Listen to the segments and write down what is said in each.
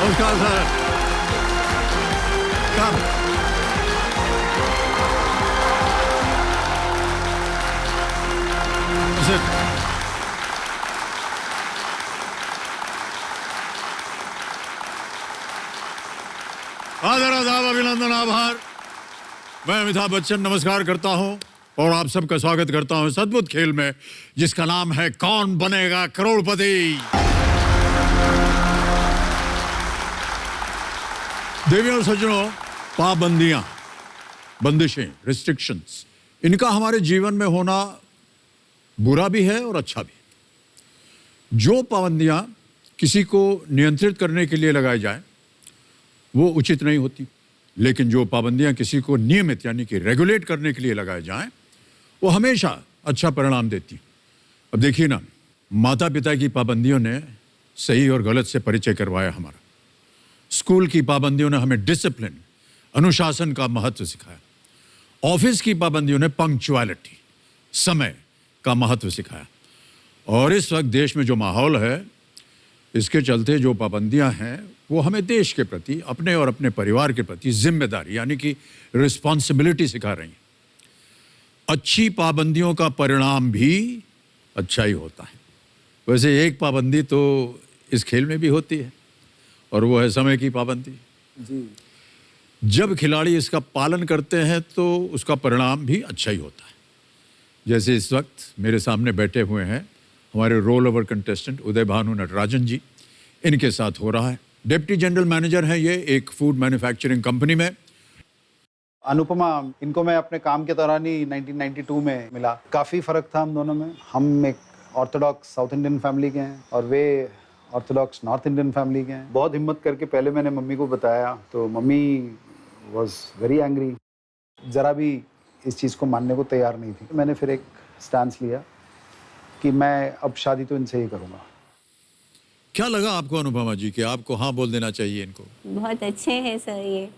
नमस्कार सर। कम सर। आदर आदाब अभिनंदन आभार। मैं अमिताभ बच्चन नमस्कार करता हूं और आप सबका स्वागत करता हूं इस अद्भुत खेल में जिसका नाम है कौन बनेगा करोड़पति। देवियों और सज्जनों, पाबंदियां, बंदिशें, रिस्ट्रिक्शंस, इनका हमारे जीवन में होना बुरा भी है और अच्छा भी। जो पाबंदियां किसी को नियंत्रित करने के लिए लगाई जाए वो उचित नहीं होती, लेकिन जो पाबंदियां किसी को नियमित यानी कि रेगुलेट करने के लिए लगाए जाएं वो हमेशा अच्छा परिणाम देती। अब देखिए ना, माता पिता की पाबंदियों ने सही और गलत से परिचय करवाया हमारा। स्कूल की पाबंदियों ने हमें डिसिप्लिन, अनुशासन का महत्व सिखाया। ऑफिस की पाबंदियों ने पंक्चुअलिटी, समय का महत्व सिखाया। और इस वक्त देश में जो माहौल है, इसके चलते जो पाबंदियां हैं वो हमें देश के प्रति, अपने और अपने परिवार के प्रति जिम्मेदारी यानी कि रिस्पॉन्सिबिलिटी सिखा रही हैं। अच्छी पाबंदियों का परिणाम भी अच्छा ही होता है। वैसे एक पाबंदी तो इस खेल में भी होती है और वो है समय की पाबंदी जी। जब खिलाड़ी इसका पालन करते हैं तो उसका परिणाम भी अच्छा ही होता है। जैसे इस वक्त मेरे सामने बैठे हुए हैं हमारे रोल ओवर कंटेस्टेंट उदय भानु नटराजन जी, इनके साथ हो रहा है। डिप्टी जनरल मैनेजर हैं ये एक फूड मैन्युफैक्चरिंग कंपनी में। अनुपमा, इनको मैं अपने काम के दौरान ही 1992 में मिला। काफ़ी फ़र्क था हम दोनों में। हम एक ऑर्थोडॉक्स साउथ इंडियन फैमिली के हैं और वे ऑर्थोडॉक्स नॉर्थ इंडियन फैमिली के हैं। बहुत हिम्मत करके पहले मैंने मम्मी को बताया तो मम्मी वॉज वेरी एंग्री, ज़रा भी इस चीज़ को मानने को तैयार नहीं थी। मैंने फिर एक स्टैंस लिया कि मैं अब शादी तो इनसे ही करूँगा। क्या लगा आपको अनुपमा जी कि आपको हाँ बोल देना चाहिए इनको? बहुत अच्छे हैं सर, ये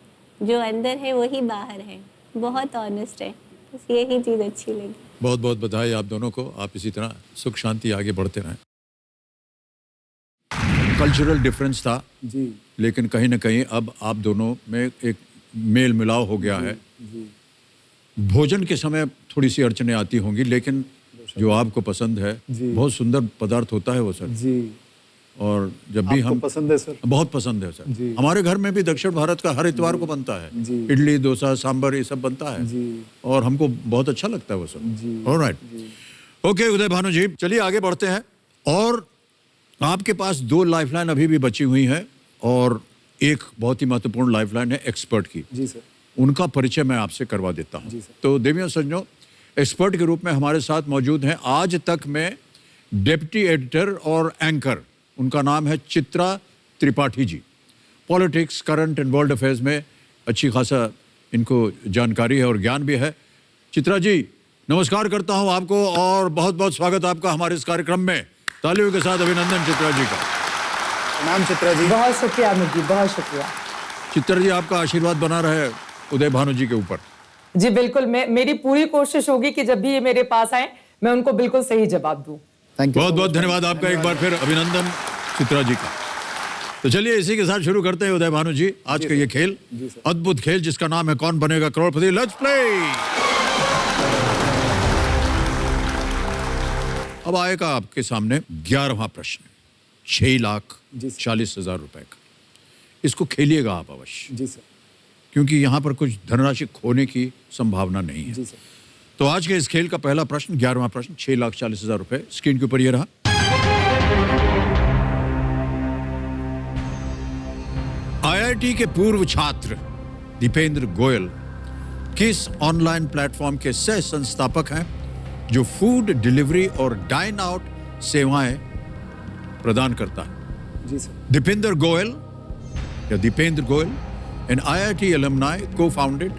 जो अंदर है वही बाहर है, बहुत ऑनेस्ट है, बस यही चीज़ अच्छी लगी। बहुत बहुत बधाई आप दोनों को। आप इसी तरह सुख शांति आगे बढ़ते रहें। कल्चरल डिफरेंस था जी, लेकिन कहीं ना कहीं अब आप दोनों में एक मेल मिलाव हो गया है जी। भोजन के समय थोड़ी सी अड़चने आती होंगी, लेकिन जो आपको पसंद है जी। बहुत सुंदर पदार्थ होता है वो सर। जी, और जब भी आपको हम पसंद है सर? बहुत पसंद है सर जी। हमारे घर में भी दक्षिण भारत का हर इतवार को बनता है। जी। इडली, डोसा, सांभर, ये सब बनता है जी। और हमको बहुत अच्छा लगता है वो सब। जी। ऑलराइट, ओके उदय भानु जी, चलिए आगे बढ़ते हैं। और आपके पास 2 लाइफलाइन अभी भी बची हुई है और एक बहुत ही महत्वपूर्ण लाइफलाइन है एक्सपर्ट की। जी सर। उनका परिचय मैं आपसे करवा देता हूँ। जी सर। तो देवियों सज्जनों, एक्सपर्ट के रूप में हमारे साथ मौजूद हैं आज तक में डिप्टी एडिटर और एंकर, उनका नाम है Chitra Tripathi ji. Politics, current and world affairs में अच्छी खासा इनको जानकारी है और ज्ञान भी है। चित्रा जी, नमस्कार करता हूं आपको और बहुत बहुत स्वागत आपका हमारे इस कार्यक्रम में। तालियों के साथ अभिनंदन चित्रा जी का। नाम चित्रा जी। बहुत शुक्रिया अमित जी, बहुत शुक्रिया। चित्रा जी, आपका आशीर्वाद बना रहे उदय भानु जी के ऊपर। जी बिल्कुल, मेरी पूरी कोशिश होगी कि जब भी ये मेरे पास आए मैं उनको बिल्कुल सही जवाब दूं। Thank you. बहुत बहुत धन्यवाद आपका, एक बार फिर अभिनंदन चित्रा जी का। तो चलिए इसी के साथ शुरू करते हैं उदय भानु जी आज का ये खेल, अद्भुत खेल जिसका नाम है कौन बनेगा करोड़पति। Let's play. अब आएगा आपके सामने 11वां प्रश्न, 6,40,000 रुपए का। इसको खेलिएगा आप अवश्य, जी सर। क्योंकि यहाँ पर कुछ धनराशि खोने की संभावना नहीं है। जी सर। तो आज के इस खेल का पहला प्रश्न, 11वां प्रश्न, 6,40,000 रुपए स्क्रीन के ऊपर ये रहा। आईआईटी के पूर्व छात्र दीपेंद्र गोयल किस ऑनलाइन प्लेटफॉर्म के सह संस्थापक हैं जो फूड डिलीवरी और डाइन आउट सेवाएं प्रदान करता है? जी सर। दीपेंद्र गोयल या Deepinder Goyal, an IIT alumni, co-founded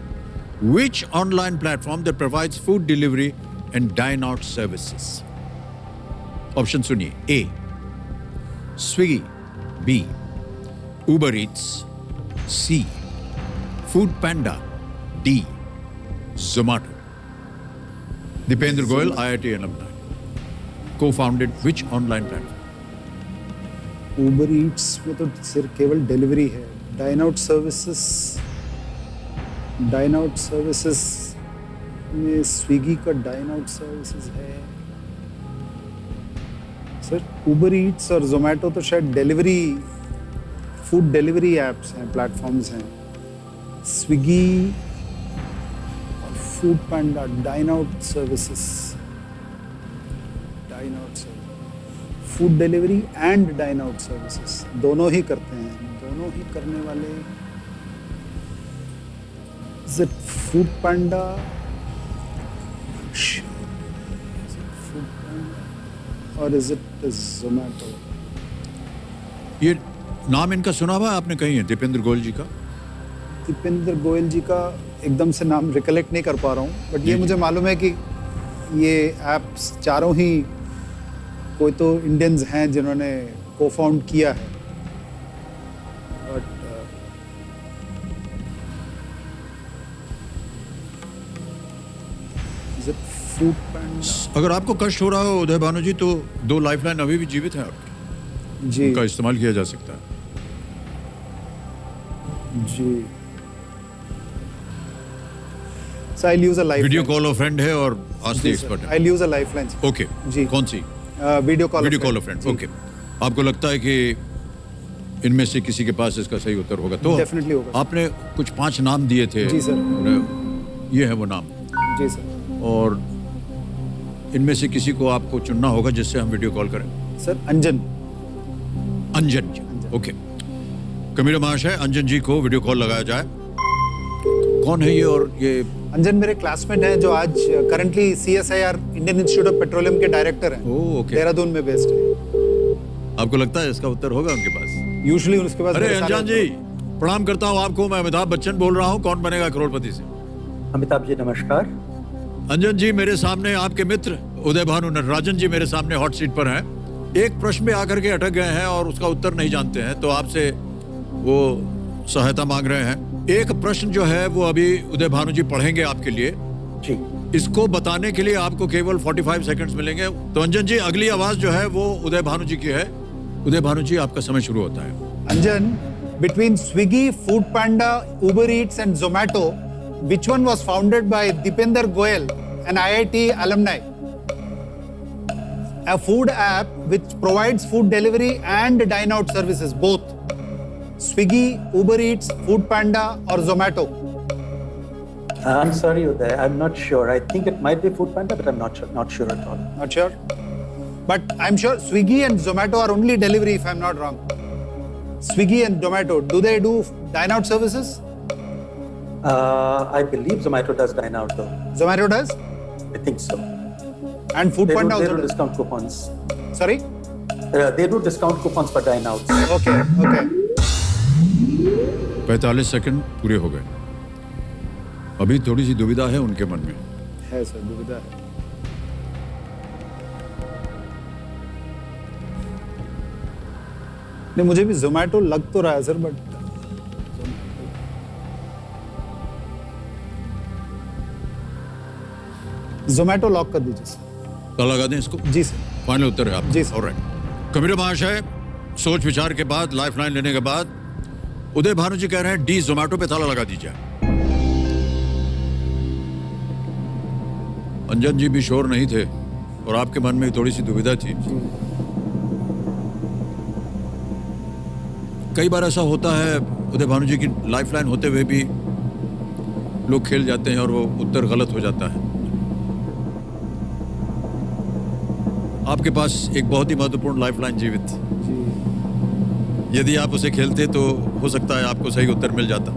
which online platform that provides food delivery and dine out services? Option सुनिए। A Swiggy, B Uber Eats, C Foodpanda, D Zomato. Deepinder Goyal, IIT alumni, co-founded which online platform? Uber Eats में तो सिर्फ केवल delivery है। Dine out services में स्विगी का dine out services है sir. Uber Eats और जोमेटो तो शायद डिलीवरी, फूड डिलीवरी एप्स हैं, प्लेटफॉर्म्स हैं। स्विगी और Foodpanda, dine out services, food delivery and dine out services दोनों ही करते हैं। दोनों ही करने वाले, इज इट फूड पैंडा? और इज इट जोमेटो? ये नाम इनका सुना हुआ है आपने कहीं है, दीपेंद्र गोयल जी का? दीपेंद्र गोयल जी का एकदम से नाम रिकलेक्ट नहीं कर पा रहा हूँ, बट ये मुझे मालूम है कि ये एप्स चारों ही कोई तो इंडियंस हैं जिन्होंने को फाउंड किया है। बट इज इट फूड पैंडा? अगर आपको कष्ट हो रहा हो उदय भानु जी, तो 2 लाइफलाइन अभी भी जीवित हैं आपकी, जी उनका इस्तेमाल किया जा सकता है। जी। So I'll use a lifeline. Video call of friend है और आज दी एक्सपर्ट है। I'll use a lifeline. Okay, जी। कौन सी? Video call of friend. Okay, आपको लगता है कि इनमें से किसी के पास इसका सही उत्तर होगा? तो Definitely होगा। आपने कुछ 5 नाम दिए थे। जी सर। ये है वो नाम, जी सर। और इनमें से किसी को आपको चुनना होगा जिससे हम वीडियो कॉल करें। सर अंजन जी। ओके, कबीर महाशय, अंजन जी को वीडियो कॉल लगाया जाए। कौन है ये? और ये अंजन मेरे क्लासमेट हैं जो आज currently CSIR Indian institute of petroleum के डायरेक्टर हैं। ओके, देहरादून में बेस्ड है। आपको लगता है इसका उत्तर होगा उनके पास? यूजुअली उसके पास। अरे अंजन जी, प्रणाम करता हूँ आपको। मैं अमिताभ बच्चन बोल रहा हूँ, कौन बनेगा करोड़पति से। अमिताभ जी नमस्कार। अंजन जी, मेरे सामने आपके मित्र उदय भानु नटराजन जी मेरे सामने हॉट सीट पर हैं। एक प्रश्न में आकर के अटक गए हैं और उसका उत्तर नहीं जानते हैं, तो आपसे वो सहायता मांग रहे हैं। एक प्रश्न जो है वो अभी उदय भानु जी पढ़ेंगे आपके लिए। जी। इसको बताने के लिए आपको केवल 45 सेकंड्स मिलेंगे। तो अंजन जी, अगली आवाज जो है वो उदय भानु जी की है। उदय भानु जी, आपका समय शुरू होता है। Anjan, between Swiggy, Foodpanda, Uber Eats and Zomato, which one was founded by Deepinder Goyal, an IIT alumni? A food app which provides food delivery and dine out services, both. Swiggy, Uber Eats, Food Panda or Zomato? I'm sorry, Uday, I'm not sure. I think it might be Food Panda, but I'm not sure at all. Not sure? But I'm sure Swiggy and Zomato are only delivery, if I'm not wrong. Swiggy and Zomato, do they do dine out services? I believe Zomato does dine out though. Zomato does? I think so. And Food Panda They also do does? discount coupons. Sorry? They do discount coupons for dine outs. Okay, okay. 45 second पूरे हो गए। अभी थोड़ी सी दुविधा है उनके मन में। है सर, दुविधा है। नहीं, मुझे भी जोमेटो लग तो रहा है सर, बट जोमेटो लॉक कर दीजिए सर। तो लगा दें इसको? जी सर। फाइनल उत्तर है आपका? जी सर। ऑलराइट। कबीर महाशय, सोच विचार के बाद, लाइफलाइन लेने के बाद उदय भानु जी कह रहे हैं डी, जोमेटो पे ताला लगा दीजिए। अंजन जी भी श्योर नहीं थे और आपके मन में थोड़ी सी दुविधा थी। कई बार ऐसा होता है उदय भानु जी की लाइफलाइन होते हुए भी लोग खेल जाते हैं और वो उत्तर गलत हो जाता है। आपके पास एक बहुत ही महत्वपूर्ण लाइफलाइन जीवित थी। यदि आप उसे खेलते तो हो सकता है आपको सही उत्तर मिल जाता।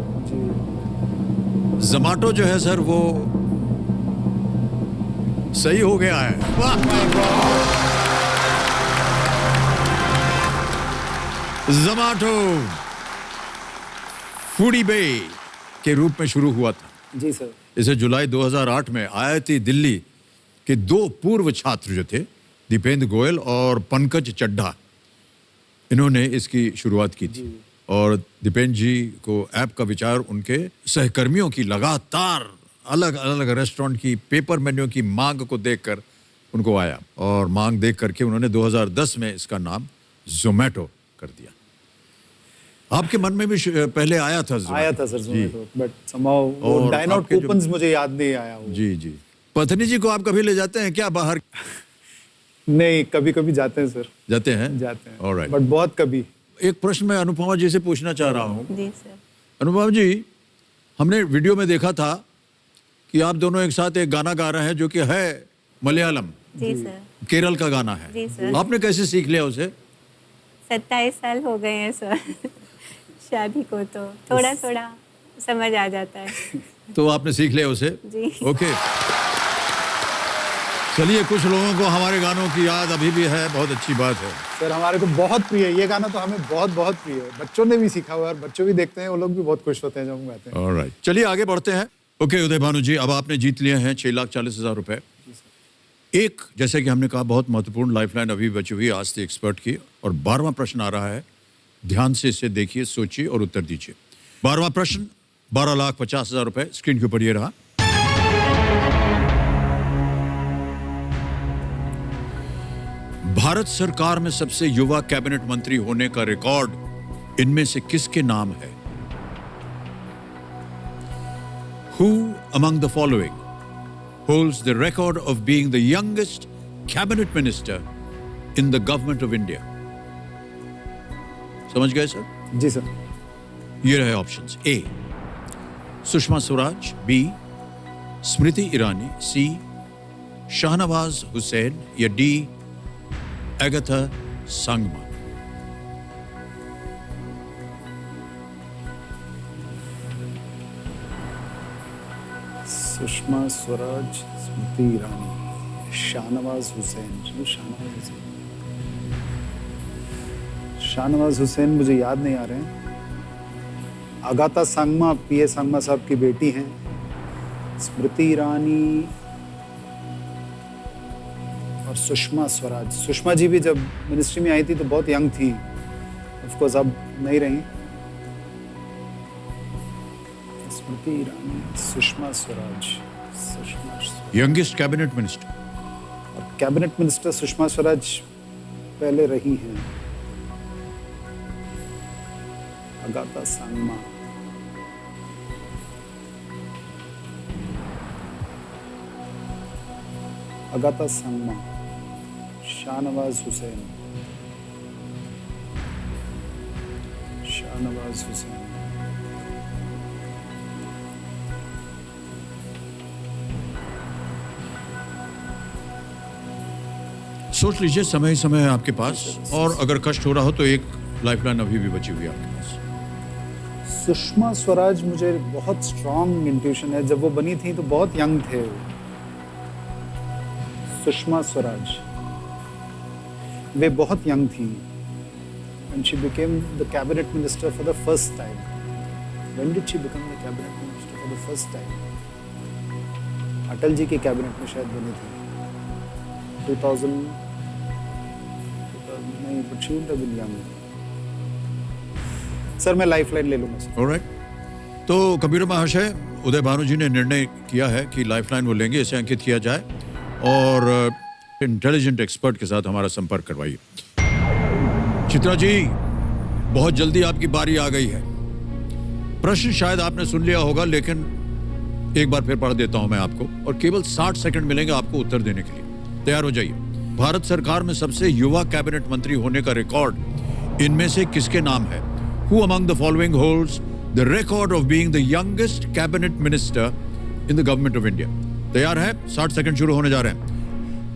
जोमेटो जो है सर वो सही हो गया है। वाह माय गॉड! जोमेटो फूडी बे के रूप में शुरू हुआ था। जी सर। इसे जुलाई 2008 में IIT दिल्ली के 2 पूर्व छात्र जो थे, दीपेंद्र गोयल और पंकज चड्ढा, इन्होंने इसकी शुरुआत की थी। और दीपेंद्र जी को ऐप का विचार उनके सहकर्मियों की लगातार अलग अलग रेस्टोरेंट की पेपर मेन्यू की मांग को देखकर उनको आया, और मांग देख करके उन्होंने 2010 में इसका नाम जोमेटो कर दिया। आपके मन में भी पहले आया था ज़ोमैटो? आया था सर जोमेटो, बट समहाउ वो और डाइन आउट आपके जो- कूपन्स मुझे याद नहीं आया वो। जी जी। पत्नी जी को आप कभी ले जाते हैं क्या बाहर? नहीं, कभी कभी जाते हैं सर, जाते हैं? जाते हैं, ऑलराइट। बट बहुत कभी। एक प्रश्न मैं अनुपमा जी से पूछना चाह रहा हूँ। जी सर। अनुपमा जी, हमने वीडियो में देखा था कि आप दोनों एक साथ एक गाना गा रहे हैं जो कि है मलयालम, जी सर। केरल का गाना है। जी सर। आपने कैसे सीख लिया उसे? 27 साल हो गए हैं सर शादी को, तो थोड़ा थोड़ा समझ आ जाता है। तो आपने सीख लिया उसे? जी। ओके। चलिए, कुछ लोगों को हमारे गानों की याद अभी भी है, बहुत अच्छी बात है। सर हमारे को बहुत प्रिय है ये गाना, तो हमें बहुत बहुत प्रिय है। बच्चों ने भी सीखा हुआ है और बच्चों भी देखते हैं, वो लोग भी बहुत खुश होते हैं जब हम गाते हैं। ऑलराइट, चलिए आगे बढ़ते हैं। ओके उदय भानु जी, अब आपने जीत लिए हैं 6,40,000 रुपए। एक, जैसे कि हमने कहा, बहुत महत्वपूर्ण लाइफलाइन अभी बची हुई है आज से एक्सपर्ट की, और 12वां प्रश्न आ रहा है। ध्यान से इसे देखिए, सोचिए और उत्तर दीजिए। 12वां प्रश्न, 12,50,000 रुपए स्क्रीन के ऊपर ये रहा। भारत सरकार में सबसे युवा कैबिनेट मंत्री होने का रिकॉर्ड इनमें से किसके नाम है? Who among the following holds the record of being the youngest cabinet minister in the government of India? समझ गए सर? जी सर। ये रहे ऑप्शंस। ए सुषमा स्वराज, बी स्मृति ईरानी, सी शाहनवाज हुसैन, या डी एगाथा संगमा। सुषमा स्वराज, स्मृति ईरानी, शाहनवाज हुसैन। शाहनवाज हुसैन मुझे याद नहीं आ रहे हैं। अगाथा संगमा पीए संगमा साहब की बेटी हैं। स्मृति ईरानी और सुषमा स्वराज। सुषमा जी भी जब मिनिस्ट्री में आई थी तो बहुत यंग थी, ऑफ कोर्स अब नहीं रही। Smriti Irani, Sushma Swaraj. Youngest cabinet minister. और कैबिनेट मिनिस्टर सुषमा स्वराज पहले रही हैं। अगाथा संगमा। अगाथा संगमा, शाहनवाज हुसैन। शाहनवाज हुसैन। सोच लीजिए, समय ही समय है आपके पास, और अगर कष्ट हो रहा हो तो एक लाइफलाइन अभी भी बची हुई है आपके पास। सुषमा स्वराज मुझे बहुत स्ट्रॉन्ग इंट्यूशन है, जब वो बनी थी तो बहुत यंग थे वो। सुषमा स्वराज, वे बहुत यंग थी and she became the cabinet minister for the first time. When did she become the cabinet minister for the first time? Atal ji के कैबिनेट में शायद बनी थी 2000 नहीं, but she would have been young. Sir मैं लाइफलाइन ले लूंगा सर। ऑलराइट, तो कबीर महाशय, उदय भानु जी ने निर्णय किया है कि लाइफलाइन वो लेंगे, इसे अंकित किया जाए और इंटेलिजेंट एक्सपर्ट के साथ हमारा संपर्क करवाइए। चित्रा जी, बहुत जल्दी आपकी बारी आ गई है। प्रश्न शायद आपने सुन लिया होगा, लेकिन एक बार फिर पढ़ देता हूं मैं आपको, और केवल 60 सेकंड मिलेंगे आपको उत्तर देने के लिए। तैयार हो जाइए। भारत सरकार में सबसे युवा कैबिनेट मंत्री होने का रिकॉर्ड इनमें से किसके नाम है? Who among the following holds the record of being the youngest cabinet minister in the government of India? तैयार है? 60 सेकंड शुरू होने जा रहे हैं।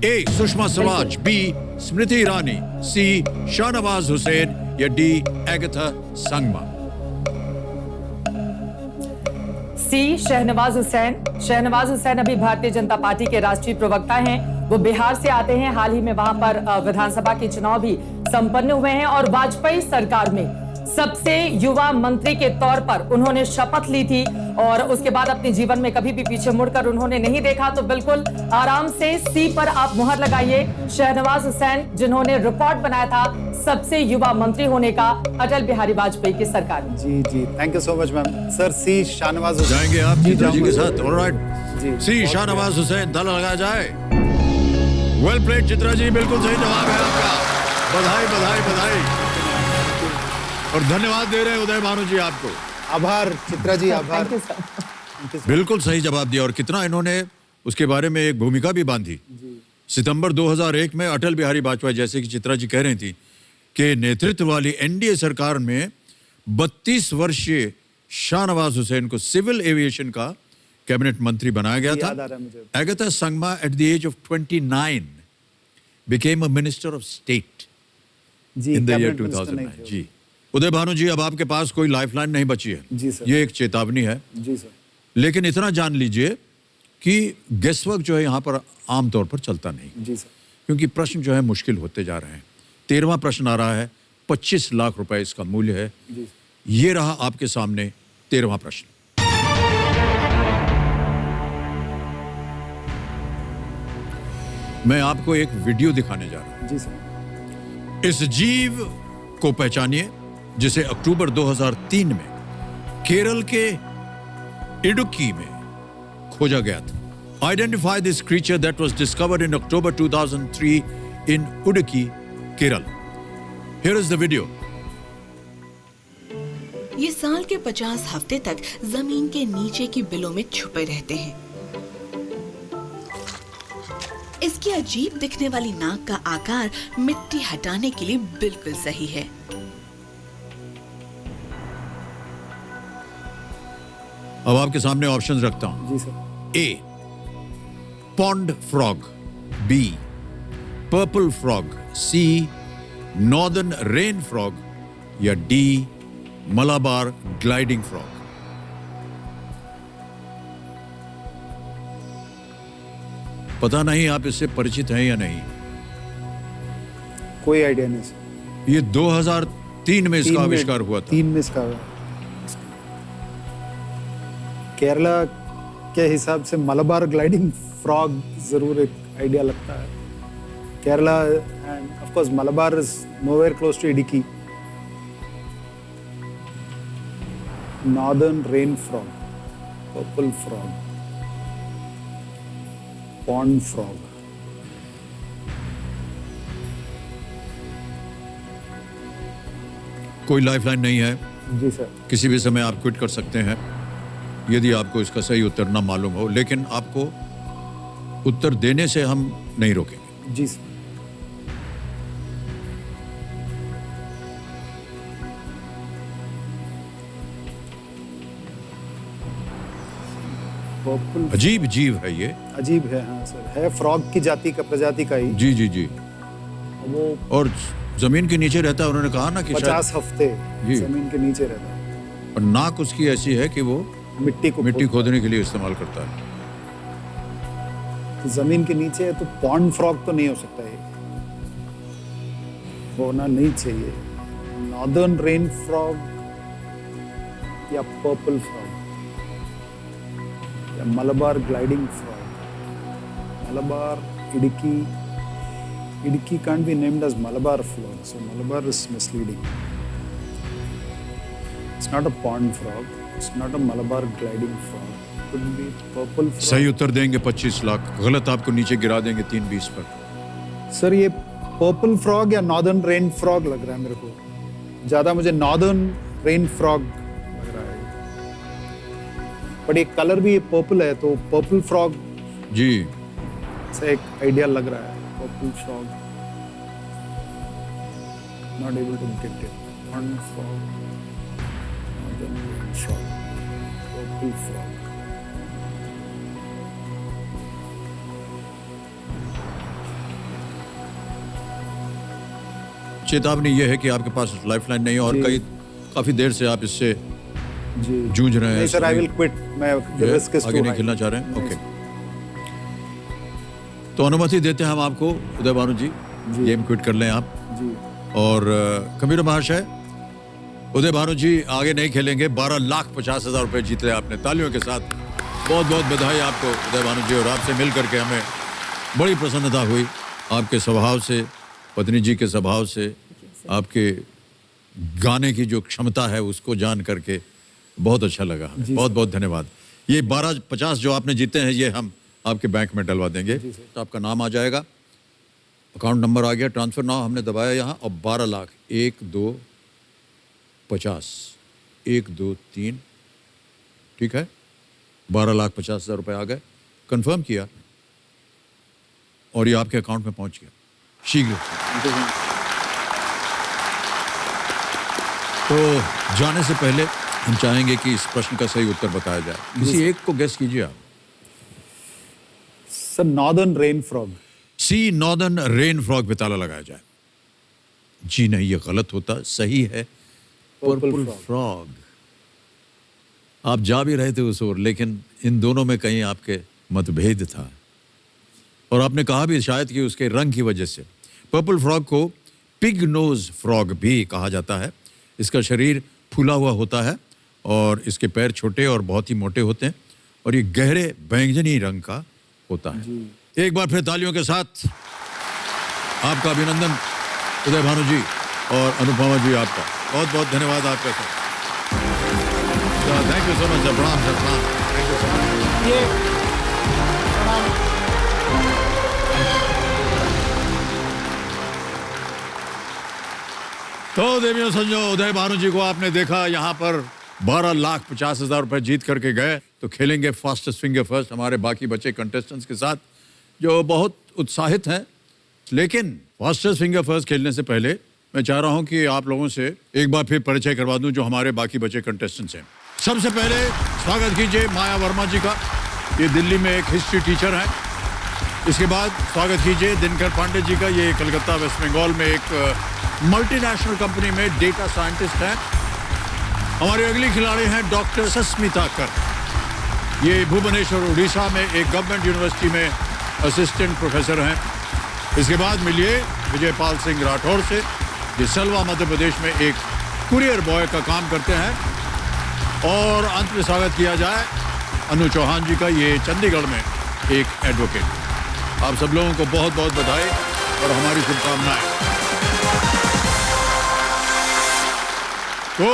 ए सुषमा स्वराज, बी स्मृति ईरानी, सी शाहनवाज हुसैन, या डी एगाथा संगमा। सी शहनवाज हुसैन। शहनवाज हुसैन अभी भारतीय जनता पार्टी के राष्ट्रीय प्रवक्ता हैं। वो बिहार से आते हैं। हाल ही में वहां पर विधानसभा के चुनाव भी संपन्न हुए हैं और वाजपेयी सरकार में सबसे युवा मंत्री के तौर पर उन्होंने शपथ ली थी और उसके बाद अपने जीवन में कभी भी पीछे मुड़कर उन्होंने नहीं देखा। तो बिल्कुल आराम से सी पर आप मुहर लगाइए। शहनवाज हुसैन, जिन्होंने रिकॉर्ड बनाया था सबसे युवा मंत्री होने का अटल बिहारी वाजपेयी की सरकार में। जी जी, thank you so much ma'am. Sir C Shahnawaz Hussain. जाएंगे आप चित्रा जी के साथ? ऑलराइट, जी, सी शाहनवाज हुसैन, ताला लगाया जाए। वेल प्लेड चित्रा जी, बिल्कुल सही जवाब है आपका। बधाई बधाई बधाई। और धन्यवाद दे रहे हैं उदय भानु जी आपको। आभार चित्रा जी, आभार। Thank you sir. बिल्कुल सही जवाब दिया और कितना इन्होंने उसके बारे में एक भूमिका भी बांधी। सितंबर 2001 में अटल बिहारी वाजपेयी, जैसे कि चित्रा जी कह रही थी, के नेतृत्व वाली एनडीए सरकार में 32 वर्षीय शाहनवाज हुसैन को सिविल एविएशन का कैबिनेट मंत्री बनाया गया याद आ था। रहा है मुझे। Agatha Sangma at the age of 29 became a minister of state जी, in the year cabinet minister नहीं 2009। थे। जी उदय भानु जी, अब आपके पास कोई लाइफलाइन नहीं बची है। जी सर। ये एक चेतावनी है, जी सर। लेकिन इतना जान लीजिए कि गेसवर्क जो है यहाँ पर आमतौर पर चलता नहीं, जी सर। क्योंकि प्रश्न जो है मुश्किल होते जा रहे हैं। 13वां प्रश्न आ रहा है, 25 लाख रुपए इसका मूल्य है। जी सर। ये रहा आपके सामने 13वां प्रश्न। मैं आपको एक वीडियो दिखाने जा रहा हूं। जी सर। इस जीव को पहचानिए जिसे अक्टूबर 2003 में केरल के इडुक्की में खोजा गया था। Identify this creature that was discovered in October 2003 in Idukki, Kerala. Here is the video. ये साल के 50 हफ्ते तक जमीन के नीचे की बिलों में छुपे रहते हैं। इसकी अजीब दिखने वाली नाक का आकार मिट्टी हटाने के लिए बिल्कुल सही है। अब आपके सामने ऑप्शंस रखता हूं। जी sir. A pond frog, B purple frog, C northern rain frog या डी मलाबार ग्लाइडिंग फ्रॉग। पता नहीं आप इससे परिचित हैं या नहीं। कोई आइडिया नहीं सर। ये 2003 में इसका आविष्कार हुआ था। 3 में इसका केरला के हिसाब से मलबार ग्लाइडिंग फ्रॉग जरूर एक आइडिया लगता है। Kerala and of course Malabar is nowhere close to Idukki. Northern rain frog, purple frog, pond frog. कोई लाइफलाइन नहीं है। जी सर। किसी भी समय आप क्विट कर सकते हैं यदि आपको इसका सही उत्तर ना मालूम हो, लेकिन आपको उत्तर देने से हम नहीं रोकेंगे। जी सर। पर्पल अजीब जीव है ये। अजीब है। हाँ सर, है फ्रॉग की जाति का, प्रजाति का ही। जी जी जी। वो और जमीन के नीचे रहता है। उन्होंने कहा ना कि 50 हफ्ते जी। जमीन के नीचे रहता है। और नाक उसकी ऐसी है कि वो मिट्टी खोदने के लिए इस्तेमाल करता है। तो जमीन के नीचे है तो पॉन्ड फ्रॉग तो नहीं हो सकता है, होना नहीं चाहिए। नॉर्दर्न रेन फ्रॉग या पर्पल फ्रॉग या Malabar gliding frog. Malabar Idukki can't be named as Malabar frog, so Malabar is misleading. It's not a pond frog. It's not a Malabar gliding frog. It could be purple frog. सही उत्तर देंगे 25 लाख, गलत आपको नीचे गिरा देंगे 320 पर। सर ये पर्पल फ्रॉग या नॉर्दर्न रेन फ्रॉग लग रहा है मेरे को। ज्यादा मुझे नॉर्दर्न रेन फ्रॉग लग रहा है, बट एक कलर भी पर्पल है तो पर्पल फ्रॉग जी से एक आइडिया लग रहा है। Purple frog, not able to get it. Pond frog, northern rain frog, purple frog. चेतावनी ये है कि आपके पास लाइफलाइन नहीं है और जी। काफी देर से आप इससे जी जूझ रहे हैं। नहीं सर, आई विल क्विट। मैं रिस्क इज आगे नहीं खेलना चाह रहे हैं। ओके, तो अनुमति देते हैं हम आपको उदय भानु जी, गेम क्विट कर लें आप। जी और कंप्यूटर महाशय, उदय भानु जी आगे नहीं खेलेंगे। 12,50,000 रुपए जीते आपने, तालियों के साथ। बहुत बहुत बधाई आपको उदय भानु जी। और आपसे मिल करके हमें बड़ी प्रसन्नता हुई, आपके स्वभाव से, पत्नी जी के स्वभाव से, आपके गाने की जो क्षमता है उसको जान करके बहुत अच्छा लगा हमें। बहुत बहुत धन्यवाद। ये 12,50 जो आपने जीते हैं ये हम आपके बैंक में डलवा देंगे। तो आपका नाम आ जाएगा, अकाउंट नंबर आ गया, ट्रांसफर नाउ हमने दबाया यहाँ, और 12 लाख 1 2 50, 1, 2, 3, ठीक है, 12,50,000 रुपये आ गए। कंफर्म किया और ये आपके अकाउंट में पहुंच गया शीघ्र। तो जाने से पहले हम चाहेंगे कि इस प्रश्न का सही उत्तर बताया जाए। किसी एक को गेस कीजिए आप। Sir northern rain frog. C, northern rain frog पे ताला लगाया जाए। जी नहीं, ये गलत होता। सही है पर्पल फ्रॉग। आप जा भी रहे थे उस ओर, लेकिन इन दोनों में कहीं आपके मतभेद था और आपने कहा भी शायद कि उसके रंग की वजह से। पर्पल फ्रॉग को पिग नोज फ्रॉग भी कहा जाता है। इसका शरीर फूला हुआ होता है और इसके पैर छोटे और बहुत ही मोटे होते हैं और ये गहरे बैंगनी रंग का होता है। एक बार फिर तालियों के साथ आपका अभिनंदन उदय भानु जी और अनुपमा जी, आपका बहुत बहुत धन्यवाद आपका sir. Thank you so much sir. प्रणाम सर, प्रणाम। Thank you so much. ये तो देवियों संजो, उदय भानु जी को आपने देखा यहाँ पर 12,50,000 रुपए जीत करके गए। तो खेलेंगे फास्टेस्ट फिंगर फर्स्ट हमारे बाकी बचे कंटेस्टेंट्स के साथ जो बहुत उत्साहित हैं। लेकिन फास्टेस्ट फिंगर फर्स्ट खेलने से पहले मैं चाह रहा हूं कि आप लोगों से एक बार फिर परिचय करवा दूं जो हमारे बाकी बचे कंटेस्टेंट्स हैं। सबसे पहले स्वागत कीजिए माया वर्मा जी का। ये दिल्ली में एक हिस्ट्री टीचर हैं। इसके बाद स्वागत कीजिए दिनकर पांडे जी का। ये कलकत्ता वेस्ट बंगाल में एक मल्टीनेशनल कंपनी में डेटा साइंटिस्ट हैं। हमारी अगली खिलाड़ी हैं डॉक्टर सस्मिता कर। ये भुवनेश्वर उड़ीसा में एक गवर्नमेंट यूनिवर्सिटी में असिस्टेंट प्रोफेसर हैं। इसके बाद मिलिए विजयपाल सिंह राठौर से। ये सलवा मध्य प्रदेश में एक कुरियर बॉय का काम करते हैं। और अंत में स्वागत किया जाए अनु चौहान जी का। ये चंडीगढ़ में एक एडवोकेट। आप सब लोगों को बहुत बहुत बधाई और हमारी शुभकामनाएं। तो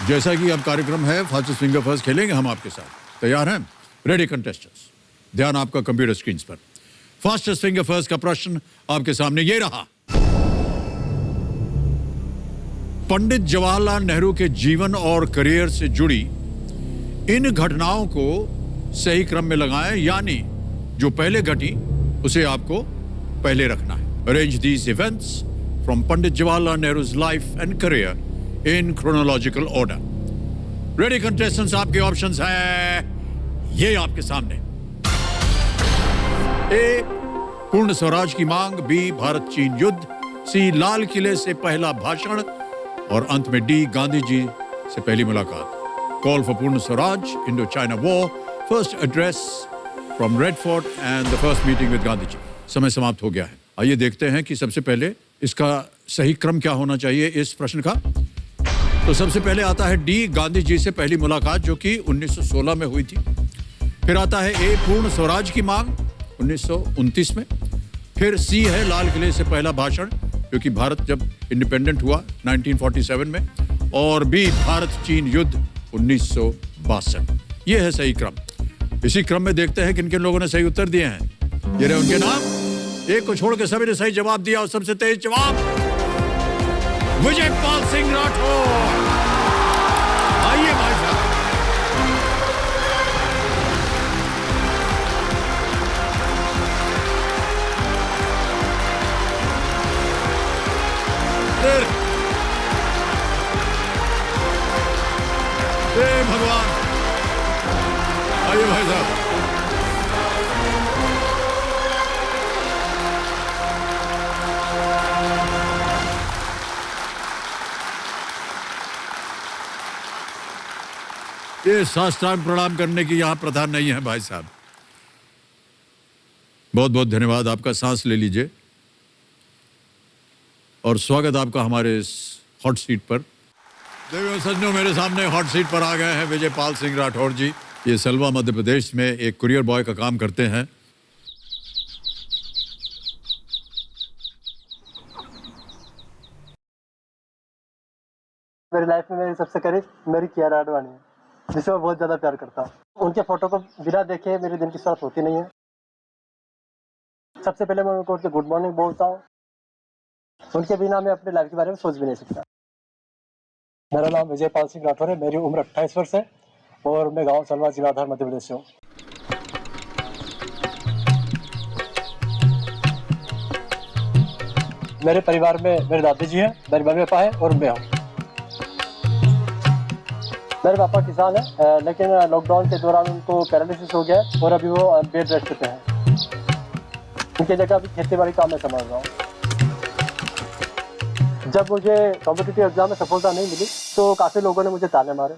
जैसा कि अब कार्यक्रम है फास्टेस्ट फिंगर फर्स्ट खेलेंगे हम आपके साथ। तैयार हैं? रेडी कंटेस्टेंट्स, ध्यान आपका कंप्यूटर स्क्रीन पर। फास्टेस्ट फिंगर फर्स्ट का प्रश्न आपके सामने ये रहा। पंडित जवाहरलाल नेहरू के जीवन और करियर से जुड़ी इन घटनाओं को सही क्रम में लगाएं, यानी जो पहले घटी उसे आपको पहले रखना है। Arrange these events from Pandit Jawaharlal Nehru's life and career in chronological order. Ready contestants, आपके ऑप्शंस हैं ये आपके सामने। ए, पूर्ण स्वराज की मांग। बी, भारत चीन युद्ध। सी, लाल किले से पहला भाषण। और अंत में डी, गांधी जी से पहली मुलाकात। Call for Purna Swaraj, Indo China war, first address from Red Fort and the first meeting with Gandhi ji. समय समाप्त हो गया है। आइए देखते हैं कि सबसे पहले इसका सही क्रम क्या होना चाहिए इस प्रश्न का। तो सबसे पहले आता है डी, गांधी जी से पहली मुलाकात, जो कि 1916 में हुई थी। फिर आता है ए, पूर्ण स्वराज की मांग, 1929 में। फिर सी है लाल किले से पहला भाषण, क्योंकि भारत जब इंडिपेंडेंट हुआ 1947 में। और बी, भारत चीन युद्ध 1962। ये है सही क्रम। इसी क्रम में देखते हैं किन किन लोगों ने सही उत्तर दिए हैं। ये रहे उनके नाम। एक को छोड़ के सभी ने सही जवाब दिया और सबसे तेज जवाब विजयपाल सिंह राठौर। आइए भाई साहब। हे भगवान, आइए भाई साहब। ये साष्टांग प्रणाम करने की यहाँ प्रथा नहीं है भाई साहब। बहुत बहुत धन्यवाद आपका। सांस ले लीजिए और स्वागत आपका हमारे इस हॉट सीट पर। देवियों सज्जनों, मेरे सामने हॉट सीट पर आ गए हैं विजयपाल सिंह राठौर जी। ये सलवा मध्य प्रदेश में एक कुरियर बॉय का काम करते हैं। मेरी लाइफ में मेरी सबसे करीब मेरी कियारा आडवाणी है, जिसे मैं बहुत ज़्यादा प्यार करता हूँ। उनके फोटो को बिना देखे मेरे दिन की शुरुआत होती नहीं है। सबसे पहले मैं उनको गुड मॉर्निंग बोलता हूँ। उनके बिना मैं अपने लाइफ के बारे में सोच भी नहीं सकता। मेरा नाम विजय पाल सिंह राठौर है। मेरी उम्र 28 वर्ष है और मैं गांव सलवा जिलाधार मध्य प्रदेश से हूँ। मेरे परिवार में मेरे दादी जी हैं, मेरे मम्मी पापा हैं और मैं हूँ। मेरे पापा किसान हैं, लेकिन लॉकडाउन के दौरान उनको पैरालिसिस हो गया है और अभी वो बेड रेस्ट पे हैं। उनकी जगह अभी खेती बाड़ी काम में संभाल रहा हूँ। जब मुझे कॉम्पिटिटिव एग्जाम में सफलता नहीं मिली तो काफ़ी लोगों ने मुझे ताने मारे,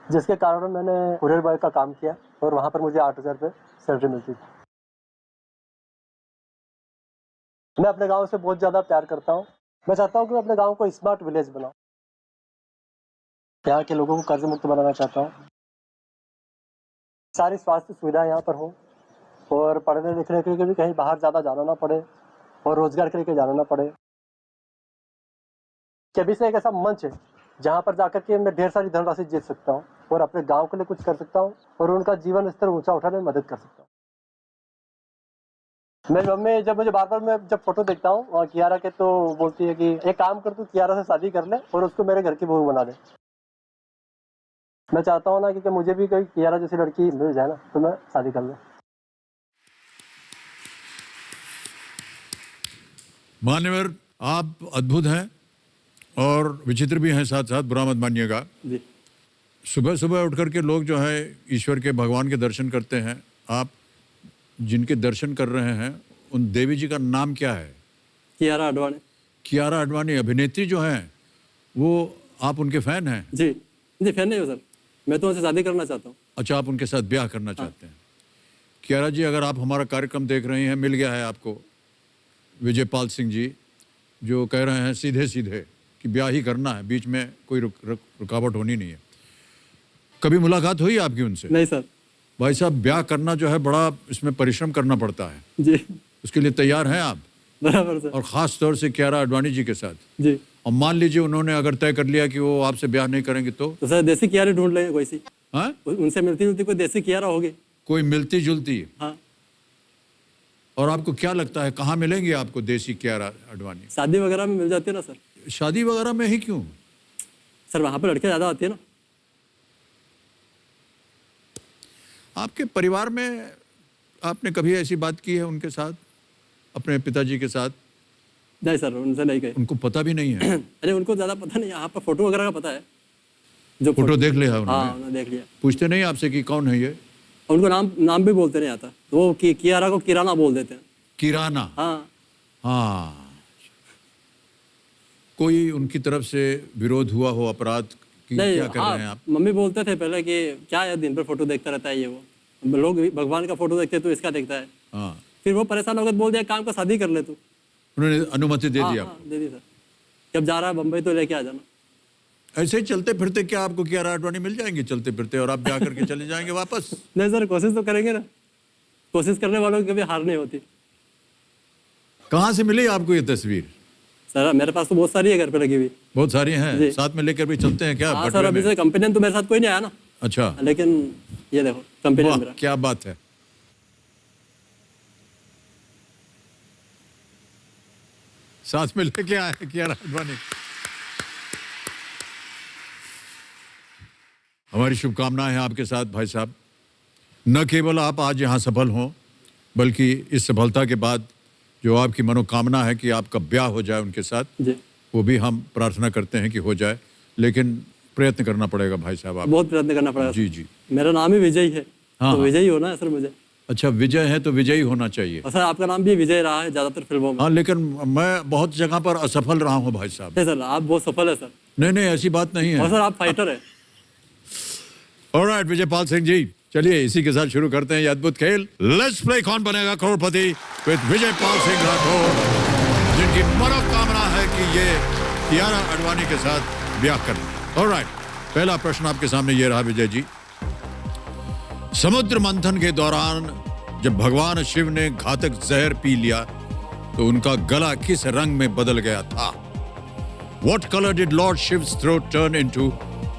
जिसके कारण मैंने कुरियर बॉय का काम किया और वहाँ पर मुझे 8,000 रुपये सैलरी मिलती थी। मैं अपने गांव से बहुत ज़्यादा प्यार करता हूँ। मैं चाहता हूँ कि मैं अपने गांव को स्मार्ट विलेज बनाऊँ। यहाँ के लोगों को कर्ज मुक्त बनाना चाहता हूँ। सारी स्वास्थ्य सुविधाएं यहाँ पर हो और पढ़ने लिखने के लिए भी कहीं बाहर ज़्यादा जाना ना पड़े और रोजगार के लिए जाना ना पड़े। कभी से एक ऐसा मंच है जहाँ पर जाकर के मैं ढेर सारी धनराशि जीत सकता हूँ और अपने गांव के लिए कुछ कर सकता हूँ और उनका जीवन स्तर ऊंचा उठाने में मदद कर सकता हूँ। मेरी मम्मी जब मुझे बार बार मैं जब फोटो देखता हूँ कियारा के, तो बोलती है कि एक काम कर, तू कियारा से शादी कर ले और उसको मेरे घर की बहू बना दे। मैं चाहता हूँ ना कि मुझे भी कोई कियारा जैसी लड़की मिल जाए ना, तो मैं शादी कर लूँ। मान्यवर, आप अद्भुत हैं और विचित्र भी हैं साथ साथ, बुरा मत मानिएगा। सुबह सुबह उठ करके लोग जो है ईश्वर के, भगवान के दर्शन करते हैं। आप जिनके दर्शन कर रहे हैं उन देवी जी का नाम क्या है? कियारा आडवाणी। कियारा आडवाणी अभिनेत्री जो हैं, वो आप उनके फैन हैं? जी जी, फैन नहीं हो सर, मैं तो उनसे शादी करना चाहता हूँ। अच्छा, आप उनके साथ ब्याह करना चाहते हैं। कियारा जी, अगर आप हमारा कार्यक्रम देख रही हैं, मिल गया है आपको विजय पाल सिंह जी, जो कह रहे हैं सीधे सीधे कि ब्याह ही करना है, बीच में कोई रुकावट होनी नहीं है। कभी मुलाकात हुई आपकी उनसे? नहीं सर। भाई साहब, ब्याह करना जो है बड़ा इसमें परिश्रम करना पड़ता है जी। उसके लिए तैयार हैं आप? बराबर सर। और ख़ास तौर से कियारा आडवाणी जी के साथ? जी। और मान लीजिए उन्होंने अगर तय कर लिया कि वो आपसे ब्याह नहीं करेंगे तो सर देसी कियारे ढूंढ लेंगे कोई सी। हाँ, उनसे मिलती जुलती कोई देसी कियारा होगी, कोई मिलती जुलती। हाँ। और आपको क्या लगता है कहाँ मिलेंगी आपको देसी कियारा आडवाणी? शादी वगैरह में मिल जाती है ना सर। शादी वगैरह में ही क्यों सर, वहाँ पर लड़कियाँ ज़्यादा आती है ना। आपके परिवार में आपने कभी ऐसी बात की है उनके साथ, अपने पिताजी के साथ? नहीं सर, उनसे नहीं कही। उनको पता भी नहीं है? अरे उनको ज़्यादा पता नहीं है, यहाँ पर फोटो वगैरह का पता है। जो फोटो देख लिया है हाँ, उन्होंने? उन्होंने देख लिया। पूछते नहीं आपसे कि कौन है ये? उनको नाम भी बोलते नहीं आता, तो वो कियारा को किराना बोल देते हैं। किराना? हाँ हाँ। कोई उनकी तरफ से विरोध हुआ हो, अपराध की? नहीं, क्या कर रहे हैं आप? मम्मी बोलते थे पहले कि क्या है दिन भर फोटो देखता रहता है ये वो, लोग भगवान का फोटो देखते तो इसका देखता है। हाँ। फिर वो परेशान होकर बोल दिया काम का शादी कर ले तू। उन्होंने अनुमति दे दी आपको? दे दी सर। जब जा रहा है बम्बई तो लेके आ जाना। ऐसे ही चलते फिरते क्या आपको कियारा आडवाणी मिल जाएंगे चलते फिरते, और आप ब्याह करके चले जाएंगे वापस? नहीं सर, कोशिश तो करेंगे ना, कोशिश करने वालों की कभी हार नहीं होती। कहाँ से मिली आपको ये तस्वीर? सर मेरे पास तो बहुत सारी है घर पे लगी हुई। बहुत सारी हैं? जी। साथ में लेकर भी चलते हैं क्या? हाँ बटुए सर, अभी में? से कंपेनियन तो मेरे साथ कोई नहीं आया ना। अच्छा। लेकिन ये देखो कंपेनियन वाह, मेरा। क्या बात है। साथ में लेके आए कियारा आडवाणी। हमारी शुभकामनाएं हैं आपके साथ भाई साहब। न केवल आप आज यहाँ सफल हों, बल्कि इस सफलता के बाद जो आपकी मनोकामना है कि आपका ब्याह हो जाए उनके साथ, जी। वो भी हम प्रार्थना करते हैं कि हो जाए, लेकिन प्रयत्न करना पड़ेगा भाई साहब आप। बहुत प्रयत्न करना पड़ेगा। जी जी। मेरा नाम ही विजय है। हाँ, तो विजय ही होना है सर मुझे। अच्छा, विजय है तो विजयी होना चाहिए। और सर आपका नाम भी विजय रहा है ज्यादातर फिल्मों में। हाँ, लेकिन मैं बहुत जगह पर असफल रहा हूँ भाई साहब। नहीं सर, आप बहुत सफल है सर। नहीं नहीं, ऐसी बात नहीं और है। सर आप फाइटर है। ऑलराइट विजय पाल सिंह जी, चलिए इसी के साथ शुरू करते हैं ये अद्भुत खेल। लेट्स प्ले कौन बनेगा करोड़पति विद विजय पाल सिंह राठौर, जिनकी मनोकामना है कि ये कियारा आडवाणी के साथ ब्याह करें। ऑलराइट, पहला प्रश्न आपके सामने ये रहा विजय जी। समुद्र मंथन के दौरान जब भगवान शिव ने घातक जहर पी लिया तो उनका गला किस रंग में बदल गया था? What color did Lord Shiv's throat turn into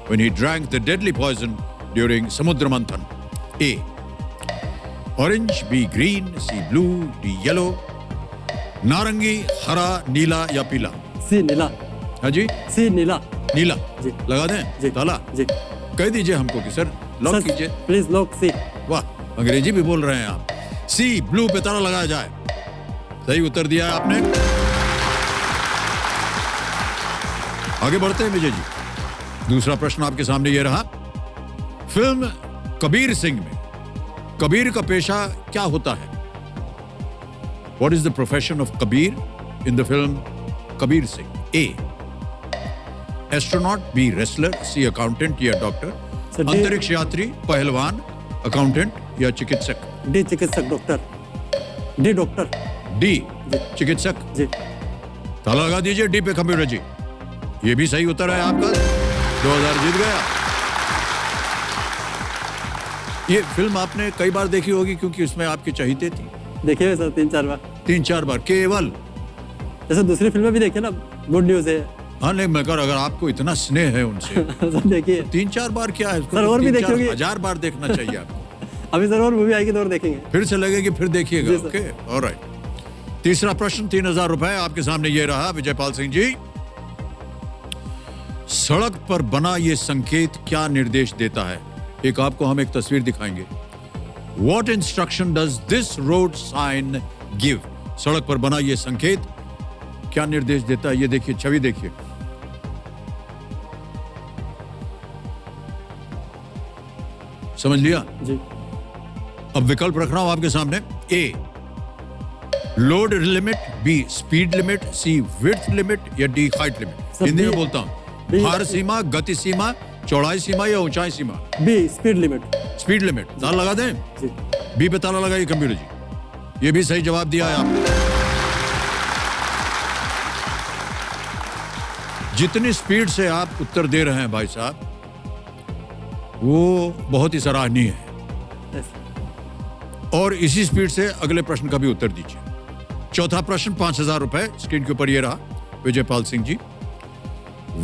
when he drank the deadly poison during Samudra Manthan? A. Orange, B. Green, C. Blue, D. Yellow. नारंगी, हरा, नीला या पीला? सी नीला। हाँ जी, सी नीला। नीला। जी। लगा दें जी। ताला? जी कह दीजिए हमको कि सर लॉक कीजिए। प्लीज लॉक सी। वाह, अंग्रेजी भी बोल रहे हैं आप। सी ब्लू पे ताला लगाया जाए। सही उत्तर दिया है आपने। आगे बढ़ते हैं विजय जी। दूसरा प्रश्न आपके सामने ये रहा। फिल्म कबीर सिंह में कबीर का पेशा क्या होता है? What is the profession of Kabir in the film Kabir Singh? A. Astronaut. B. Wrestler. C. Accountant या डॉक्टर. Sir, D. अंतरिक्ष यात्री, पहलवान, अकाउंटेंट या चिकित्सक. डी चिकित्सक डॉक्टर। D doctor. D. चिकित्सक. जी ताला लगा दीजिए डी पे कंप्यूटर जी। ये भी सही उत्तर है आपका। 2000 जीत गया। ये फिल्म आपने कई बार देखी होगी क्योंकि उसमें आपकी चहीते थी। देखिए हुए सर 3-4 बार। 3-4 बार केवल। जैसे दूसरी फिल्में भी देखिए ना, गुड न्यूज है। हाँ नहीं, मगर अगर आपको इतना स्नेह है उनसे सर देखिए 3-4 बार क्या है, सर, और भी 3-4 देखी होगी। हजार बार देखना चाहिए आपको। अभी सर और मूवी आएगी तो और देखेंगे। फिर से लगेगी फिर देखिएगा। जी, सर। Okay, alright. तीसरा प्रश्न 3000 रुपए आपके सामने ये रहा विजयपाल सिंह जी। सड़क पर बना ये संकेत क्या निर्देश देता है? एक आपको हम एक तस्वीर दिखाएंगे। What instruction does this road sign give? सड़क पर बना ये संकेत क्या निर्देश देता है? ये देखिए, छवि देखिए। समझ लिया? जी अब विकल्प रख रहा हूं आपके सामने। A load limit, B speed limit, C width limit या D height limit. Sir, Hindi में B- बोलता हूं। B- भार सीमा, गति सीमा, चौड़ाई सीमा या ऊंचाई सीमा? B speed limit. Speed limit. ताला लगा दें। जी बी पे ताला लगाइए कंप्यूटर जी। ये भी सही जवाब दिया है आपने। जितनी स्पीड से आप उत्तर दे रहे हैं भाई साहब, वो बहुत ही सराहनीय है। और इसी स्पीड से अगले प्रश्न का भी उत्तर दीजिए। चौथा प्रश्न 5000 रुपए स्क्रीन के ऊपर ये रहा विजयपाल सिंह जी।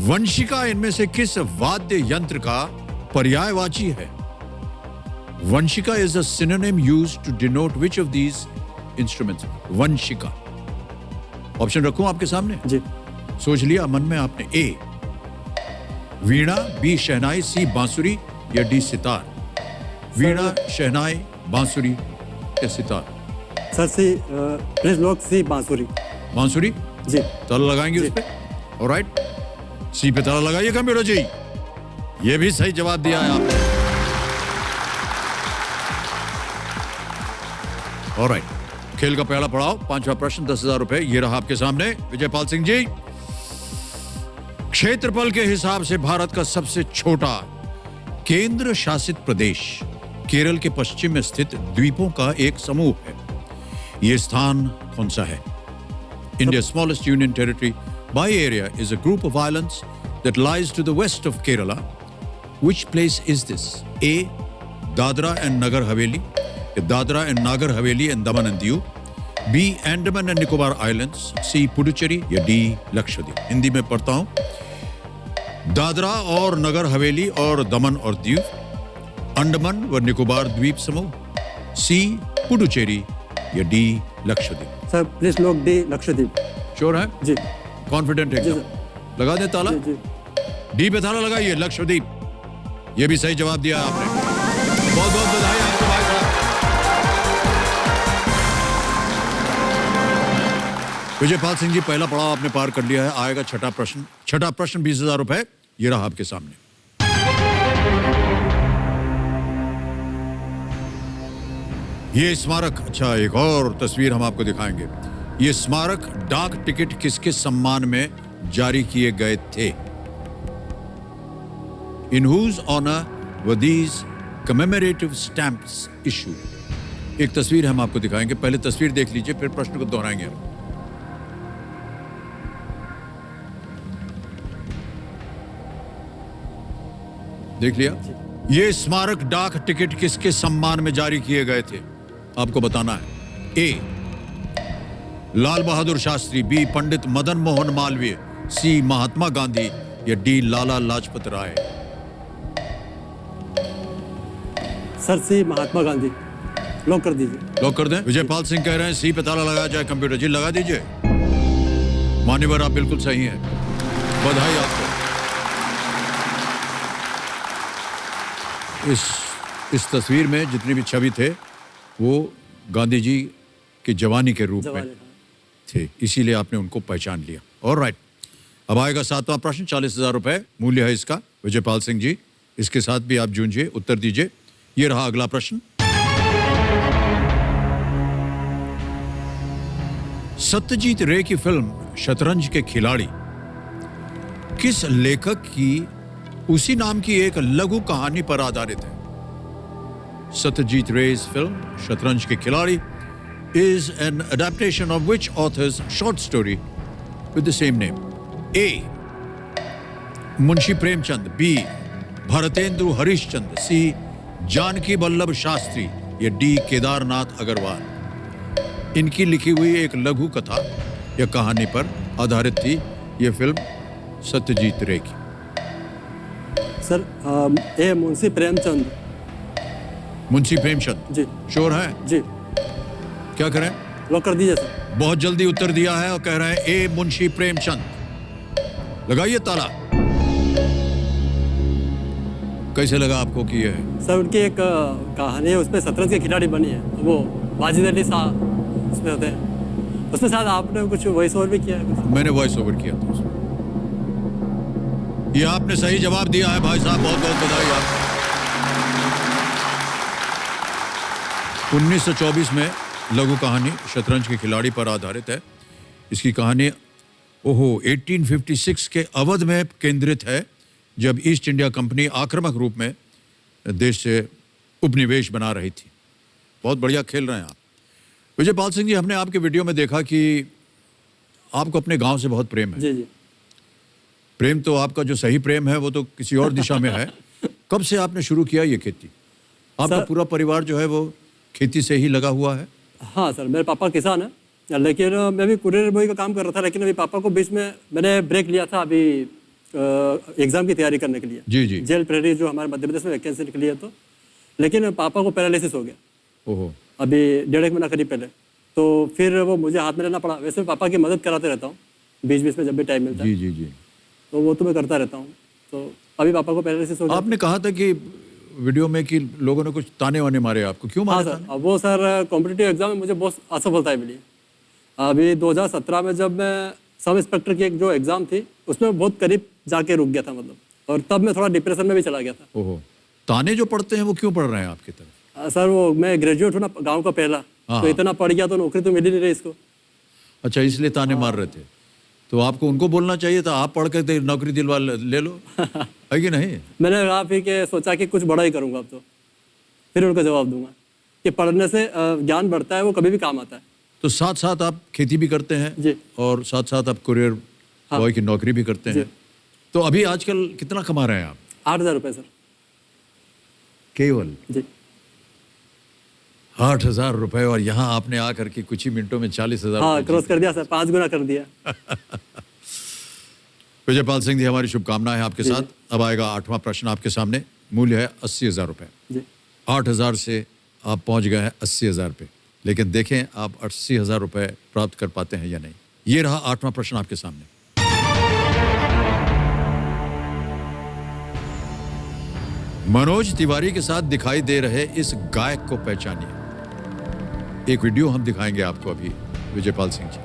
वंशिका इनमें से किस वाद्य यंत्र का पर्यायवाची है? Vanshika is a synonym used to denote which of these instruments? Vanshika. Option रखूं आपके सामने? जी सोच लिया मन में आपने? ए वीणा, बी शहनाई, सी बांसुरी या डी सितार? वीणा, शहनाई, बांसुरी या सितार? Sir C please lock C बांसुरी। बांसुरी। जी ताला लगाएंगे जी। उस पे? ऑलराइट, सी पे ताला लगाइए कंप्यूटर जी। ये भी सही जवाब दिया है आपने। ऑलराइट, खेल का पहला पड़ाव, पांचवा प्रश्न 10,000 रुपए ये रहा आपके सामने विजयपाल सिंह जी। क्षेत्रफल के हिसाब से भारत का सबसे छोटा केंद्र शासित प्रदेश केरल के पश्चिम में स्थित द्वीपों का एक समूह है। यह स्थान कौन सा है? India's smallest union territory by area is a group of islands that lies to the west of Kerala. Which place is this? A. Dadra and Nagar Haveli, Dadra and Nagar Haveli and Daman and Diu. B. Andaman and Nicobar Islands. C. Puducherry या D. Lakshadweep. Hindi में पढ़ता हूँ। दादरा और नगर हवेली और दमन और दीव, अंडमान व निकोबार द्वीप समूह, सी पुडुचेरी या D Lakshadweep? Sir please lock D Lakshadweep. Sure है? जी कॉन्फिडेंट है जी एकदम? लगा दे ताला। जी जी डी पे ताला लगाइए, लक्षद्वीप। ये भी सही जवाब दिया आपने। बहुत बहुत बधाई आपको भाई साहब। विजयपाल सिंह जी, पहला पड़ाव आपने पार कर लिया है। आएगा छठा प्रश्न। छठा प्रश्न 20,000 रुपए ये रहा आपके सामने। ये स्मारक, अच्छा एक और तस्वीर हम आपको दिखाएंगे। ये स्मारक डाक टिकट किसके सम्मान में जारी किए गए थे? In whose honor were these commemorative stamps issued? एक तस्वीर हम आपको दिखाएंगे। पहले तस्वीर देख लीजिए, फिर प्रश्न को दोहराएंगे हम। देख लिया? ये स्मारक डाक टिकट किसके सम्मान में जारी किए गए थे? आपको बताना है। ए लाल बहादुर शास्त्री, बी पंडित मदन मोहन मालवीय, सी महात्मा गांधी या डी लाला लाजपत राय? सर सी महात्मा गांधी। लॉक कर दीजिए। लॉक कर दें? विजयपाल सिंह कह रहे हैं सी पे ताला लगाया जाए। कंप्यूटर जी लगा दीजिए। मान्यवर आप बिल्कुल सही हैं। बधाई आपको। इस तस्वीर में जितनी भी छवि थे वो गांधी जी की जवानी के रूप में जवानी, हाँ। थे, इसीलिए आपने उनको पहचान लिया। ऑलराइट, अब आएगा 7वां प्रश्न। 40,000 रुपए मूल्य है इसका। विजयपाल सिंह जी, इसके साथ भी आप जूझिए, उत्तर दीजिए। ये रहा अगला प्रश्न। सत्यजीत रे की फिल्म शतरंज के खिलाड़ी किस लेखक की उसी नाम की एक लघु कहानी पर आधारित है? सत्यजीत रे's फिल्म शतरंज के खिलाड़ी is an adaptation of which author's short story with the same name? A. Munshi Premchand, B. Bharatendu Harishchandra, C. Janaki Vallabh Shastri या D. केदारनाथ अग्रवाल। इनकी लिखी हुई एक लघु कथा या कहानी पर आधारित थी यह फिल्म सत्यजीत रे की। सर ए मुंशी प्रेमचंद। मुंशी प्रेमचंद जी। श्योर है? जी। क्या करें? लॉक कर दीजिए सर। बहुत जल्दी उत्तर दिया है और कह रहे हैं ए मुंशी प्रेमचंद। लगाइए ताला। कैसे लगा आपको कि यह है? सर उनकी एक कहानी है, उसमें शतरंज के खिलाड़ी बनी है, वो वाजिद अली शाह उसमें होते हैं। उसमें शायद आपने कुछ वॉइस ओवर भी किया है कुछ? मैंने वॉइस ओवर किया था उसमें। ये आपने सही जवाब दिया है भाई साहब, बहुत बहुत बधाई आपको। 1924 में लघु कहानी शतरंज के खिलाड़ी पर आधारित है। इसकी कहानी 1856 के अवध में केंद्रित है, जब ईस्ट इंडिया कंपनी आक्रामक रूप में देश से उपनिवेश बना रही थी। बहुत बढ़िया खेल रहे हैं आप। विजयपाल सिंह जी, हमने आपके वीडियो में देखा कि आपको अपने गांव से बहुत प्रेम है। जी जी। प्रेम तो आपका जो सही प्रेम है वो तो किसी और दिशा में है। कब से आपने शुरू किया ये खेती? आपका सर, पूरा परिवार जो है वो खेती से ही लगा हुआ है? हाँ सर, मेरे पापा किसान है, लेकिन मैं भी कुरियर बॉय का काम कर रहा था, लेकिन अभी पापा को बीच में मैंने ब्रेक लिया था अभी एग्जाम की तैयारी करने के लिए। जी जी। जेल प्रेरी जो हमारे मध्य प्रदेश में वैकेंसी निकली है, तो लेकिन पापा को पैरालिसिस हो गया। ओहो। अभी 1.5 महीना करीब पहले, तो फिर वो मुझे हाथ में लेना पड़ा। वैसे पापा की मदद कराते रहता हूँ बीच बीच में जब भी टाइम मिलता है। जी जी जी। तो वो तो मैं करता रहता हूँ। तो अभी पापा को पैरालिसिस हो गया। आपने कहा था कि वीडियो में कि लोगों ने कुछ ताने वाने मारे आपको, क्यों हाँ मारे सर, ताने? अब वो सर कॉम्पिटिटिव एग्जाम में मुझे बहुत असफलताएं मिली। अभी 2017 में जब मैं सब इंस्पेक्टर की एक जो एग्जाम थी उसमें बहुत करीब जाके रुक गया था, मतलब, और तब मैं थोड़ा डिप्रेशन में भी चला गया था। ओहो। ताने जो पढ़ते हैं वो क्यों पढ़ रहे हैं आपकी तरफ? सर वो मैं ग्रेजुएट हूँ ना, गाँव का पहला, हाँ, तो इतना पढ़ गया तो नौकरी तो मिल ही नहीं रही इसको। अच्छा, इसलिए ताने मार रहे थे। तो आपको उनको बोलना चाहिए था, आप पढ़ के नौकरी दिलवा ले लो। है कि नहीं? मैंने कहा फिर कि सोचा कि कुछ बड़ा ही करूँगा अब तो, फिर उनको जवाब दूंगा कि पढ़ने से ज्ञान बढ़ता है, वो कभी भी काम आता है। तो साथ साथ आप खेती भी करते हैं जी। और साथ साथ आप कुरियर बॉय की नौकरी भी करते हैं। तो अभी आजकल कितना कमा रहे हैं आप? 8,000 रुपये सर। केवल जी। 8,000 रुपए, और यहाँ आपने आकर के कुछ ही मिनटों में 40,000। हाँ, क्रॉस कर दिया सर, 5 गुना कर दिया। विजयपाल सिंह जी, हमारी शुभकामनाएं हैं आपके साथ। अब आएगा 8वां प्रश्न आपके सामने। मूल्य है 80,000 रुपए। जी। 8,000 से आप पहुंच गए हैं 80,000 पे, लेकिन देखें आप 80,000 रुपए प्राप्त कर पाते हैं या नहीं। ये रहा 8वां प्रश्न आपके सामने। मनोज तिवारी के साथ दिखाई दे रहे इस गायक को पहचानिए। एक वीडियो हम दिखाएंगे आपको अभी, Vijaypal Singh ji.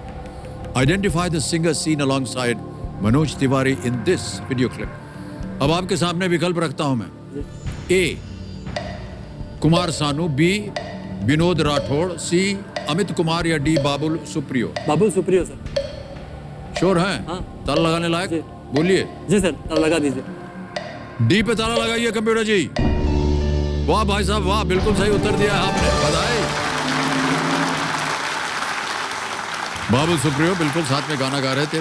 Identify the singer seen alongside Manoj Tiwari in this video clip. अब आपके सामने विकल्प रखता हूं मैं। ए कुमार सानू, बी विनोद राठौड़, सी अमित कुमार या D Babul Supriyo. Babul Supriyo sir. Sure हैं? हाँ। ताला लगाने लायक? जी। बोलिए। जी सर, तब लगा दीजिए। डी पे ताला लगाइए कंप्यूटर जी। वाह भाई साहब वाह, बिल्कुल सही उत्तर दिया है आपने, बधाई। बाबुल सुप्रियो बिल्कुल साथ में गाना गा रहे थे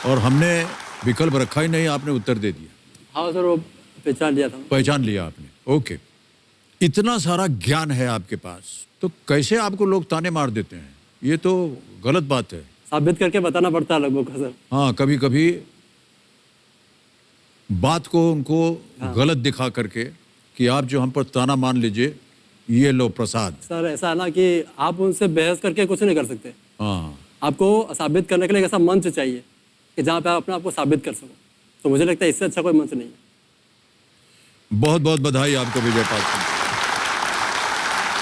और हमने विकल्प रखा ही नहीं, आपने उत्तर दे दिया। हाँ सर, वो पहचान लिया था। पहचान लिया आपने, ओके। इतना सारा ज्ञान है आपके पास, तो कैसे आपको लोग ताने मार देते हैं? ये तो गलत बात है। साबित करके बताना पड़ता है लोगों को सर। हाँ, कभी कभी बात को उनको गलत दिखा करके कि आप जो हम पर ताना मान लीजिए, ये लो प्रसाद। सर ऐसा है ना कि आप उनसे बहस करके कुछ नहीं कर सकते। हाँ, आपको साबित करने के लिए एक ऐसा मंच चाहिए कि जहाँ पे आप अपने आप को साबित कर सको। तो मुझे लगता है इससे अच्छा कोई मंच नहीं है। बहुत बहुत बधाई आपको विजय पाल सिंह।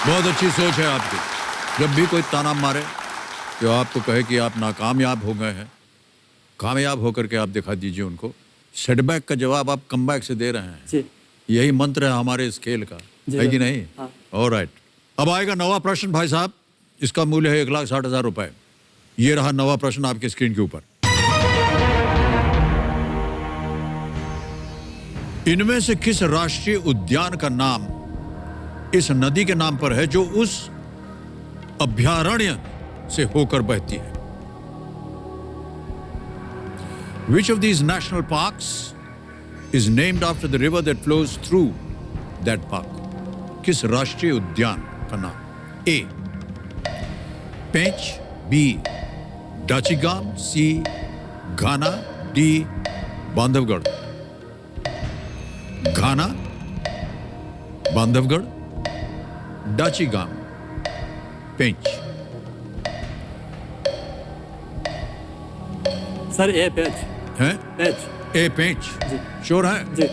बहुत अच्छी सोच है आपकी। जब भी कोई ताना मारे कि आपको कहे कि आप नाकामयाब हो गए हैं, कामयाब होकर के आप दिखा दीजिए उनको। सेटबैक का जवाब आप कमबैक से दे रहे हैं। जी यही मंत्र है हमारे इस खेल का, जी है कि सर। नहीं? हाँ। ऑलराइट, अब आएगा नवा प्रश्न भाई साहब। इसका मूल्य है 1,60,000 रुपए। ये रहा नवा प्रश्न आपके स्क्रीन के ऊपर। इनमें से किस राष्ट्रीय उद्यान का नाम इस नदी के नाम पर है जो उस अभयारण्य से होकर बहती है? Which of these national parks is named after the river that flows through that park? किस राष्ट्रीय उद्यान का नाम? A. Pench, B. Dachigam, C. Ghana, D. Bandhavgarh. Ghana, Bandhavgarh, Dachigam, Pench. Sir A Pench. हैं? पेच। ए पेंच। जी। श्योर है? जी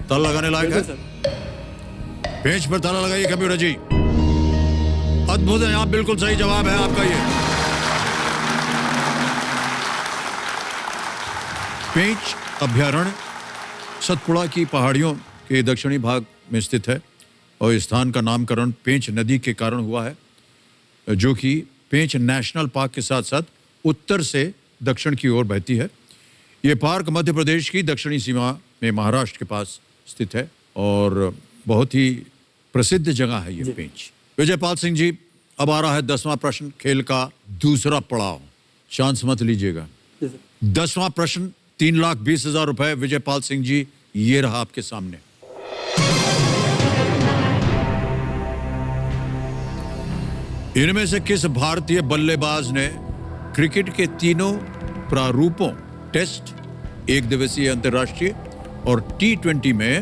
ताला लगाने लायक है? बिल्कुल सर। पेंच पर ताला लगाइए कंप्यूटर जी। अद्भुत है, आप बिल्कुल सही जवाब है आपका ये। पेंच अभयारण्य सतपुड़ा की पहाड़ियों के दक्षिणी भाग में स्थित है और इस स्थान का नामकरण पेंच नदी के कारण हुआ है, जो कि पेंच नेशनल पार्क के साथ साथ उत्तर से दक्षिण की ओर बहती है। ये पार्क मध्य प्रदेश की दक्षिणी सीमा में महाराष्ट्र के पास स्थित है और बहुत ही प्रसिद्ध जगह है ये पेंच। विजयपाल सिंह जी, अब आ रहा है 10वां प्रश्न, खेल का दूसरा पड़ाव। चांस मत लीजिएगा। जी सर। 10वां प्रश्न, 3,20,000 रुपए। विजयपाल सिंह जी, ये रहा आपके सामने। इनमें से किस भारतीय बल्लेबाज ने क्रिकेट के तीनों प्रारूपों टेस्ट, एक दिवसीय, अंतर्राष्ट्रीय और T20 में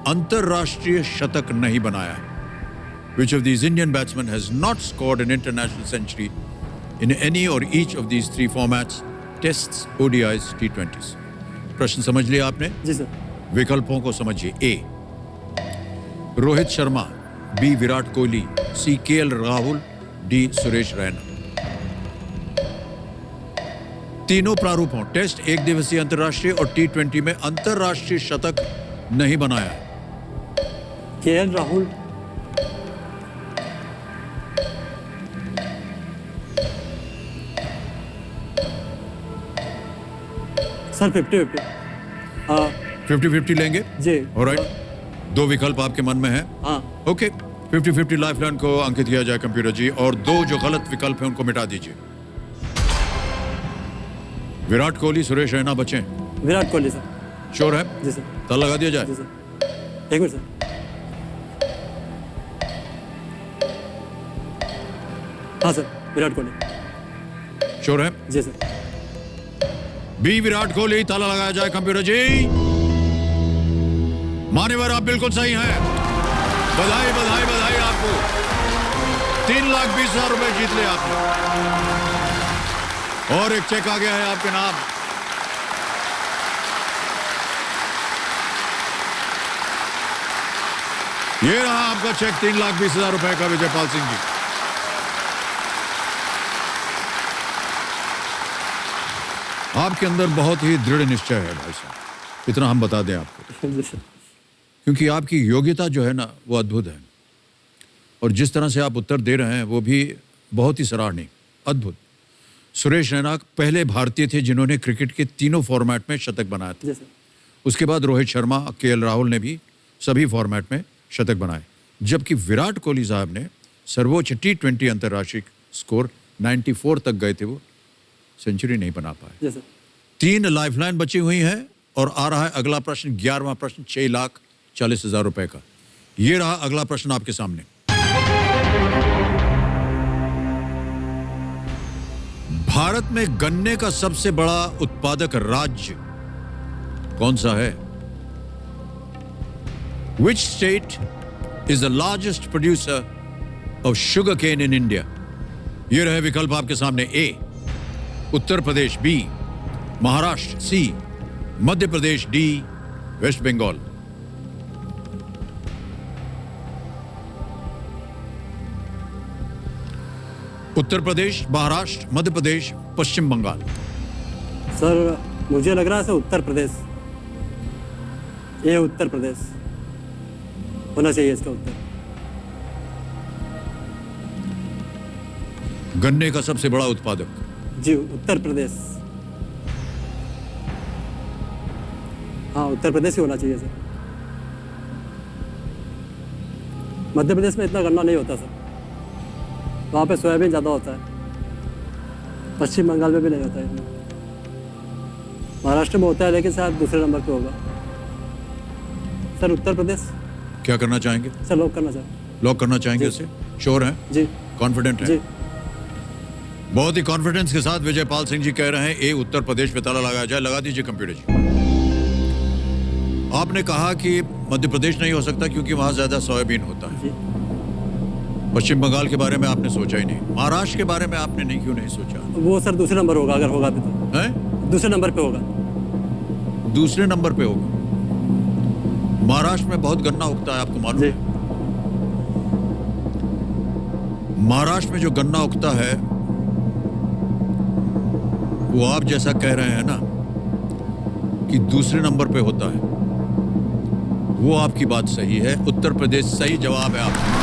अंतर्राष्ट्रीय शतक नहीं बनाया है? Which of these Indian batsmen has not scored an international century in any or each of these three formats: tests, ODIs, T20s? प्रश्न समझ लिया आपने? जी सर। विकल्पों को समझिए। A. Rohit Sharma, B. Virat Kohli, C. KL Rahul, D. Suresh Raina. तीनों प्रारूपों टेस्ट, एक दिवसीय, अंतर्राष्ट्रीय और T20 में अंतर्राष्ट्रीय शतक नहीं बनाया है। KL राहुल। सर 50-50। हाँ 50-50 लेंगे? जी। ऑलराइट, दो विकल्प आपके मन में है। हाँ ओके, 50-50 लाइफलाइन को अंकित किया जाए कंप्यूटर जी, और दो जो गलत विकल्प हैं उनको मिटा दीजिए। विराट कोहली, सुरेश रैना बचे। विराट कोहली सर। श्योर है? जी सर। ताला लगा दिया जी जाए। सर। एक मिनट सर। हाँ सर, विराट कोहली। श्योर है? जी सर। बी. विराट कोहली, ताला लगाया जाए कंप्यूटर जी। मान्यवर, आप बिल्कुल सही हैं। बधाई बधाई बधाई आपको। 3,20,000 रुपए जीत ले आपने, और एक चेक आ गया है आपके नाम। ये रहा आपका चेक, 3,20,000 रुपए का, विजयपाल सिंह जी। आपके अंदर बहुत ही दृढ़ निश्चय है भाई साहब, इतना हम बता दें आपको, जी सर। क्योंकि आपकी योग्यता जो है ना वो अद्भुत है, और जिस तरह से आप उत्तर दे रहे हैं वो भी बहुत ही सराहनीय, अद्भुत। सुरेश रैना पहले भारतीय थे जिन्होंने क्रिकेट के तीनों फॉर्मेट में शतक बनाया था। जी सर। उसके बाद रोहित शर्मा, KL राहुल ने भी सभी फॉर्मेट में शतक बनाए, जबकि विराट कोहली साहब ने सर्वोच्च T20 अंतर्राष्ट्रीय स्कोर 94 तक गए थे, वो सेंचुरी नहीं बना पाए। जी सर। 3 लाइफलाइन बची हुई है, और आ रहा है अगला प्रश्न, 11वां प्रश्न, 6,40,000 रुपए का। ये रहा अगला प्रश्न आपके सामने। भारत में गन्ने का सबसे बड़ा उत्पादक राज्य कौन सा है? Which state is the largest producer of sugarcane in India? ये रहे विकल्प आपके सामने। ए. उत्तर प्रदेश, बी. महाराष्ट्र, सी. Madhya Pradesh D, waste Bengal. उत्तर प्रदेश, महाराष्ट्र, मध्य प्रदेश, पश्चिम बंगाल। सर मुझे लग रहा है सर उत्तर प्रदेश, ये उत्तर प्रदेश होना चाहिए इसका उत्तर। गन्ने का सबसे बड़ा उत्पादक। जी उत्तर प्रदेश, हाँ उत्तर प्रदेश ही होना चाहिए सर। मध्य प्रदेश में इतना गन्ना नहीं होता सर, वहाँ पे सोयाबीन ज़्यादा होता है। पश्चिम बंगाल में भी नहीं होता है इतना। महाराष्ट्र में होता है लेकिन शायद दूसरे नंबर पे होगा सर। उत्तर प्रदेश। क्या करना चाहेंगे? सर लॉक करना चाहें। लॉक करना चाहेंगे जी। उसे? श्योर हैं? जी कॉन्फिडेंट हैं? जी बहुत ही कॉन्फिडेंस के साथ विजय पाल सिंह जी कह रहे हैं ए उत्तर प्रदेश पे ताला लगाया जाए। लगा दीजिए कंप्यूटर जी। आपने कहा कि मध्य प्रदेश नहीं हो सकता क्योंकि वहां ज्यादा सोयाबीन होता है। जी पश्चिम बंगाल के बारे में आपने सोचा ही नहीं। महाराष्ट्र के बारे में आपने नहीं, क्यों नहीं सोचा? वो सर दूसरे नंबर होगा, अगर होगा भी तो हैं? दूसरे नंबर पे होगा। दूसरे नंबर पे होगा। महाराष्ट्र में बहुत गन्ना उगता है, आपको मालूम जी है? महाराष्ट्र में जो गन्ना उगता है वो आप जैसा कह रहे हैं ना कि दूसरे नंबर पे होता है, वो आपकी बात सही है। उत्तर प्रदेश सही जवाब है आपका।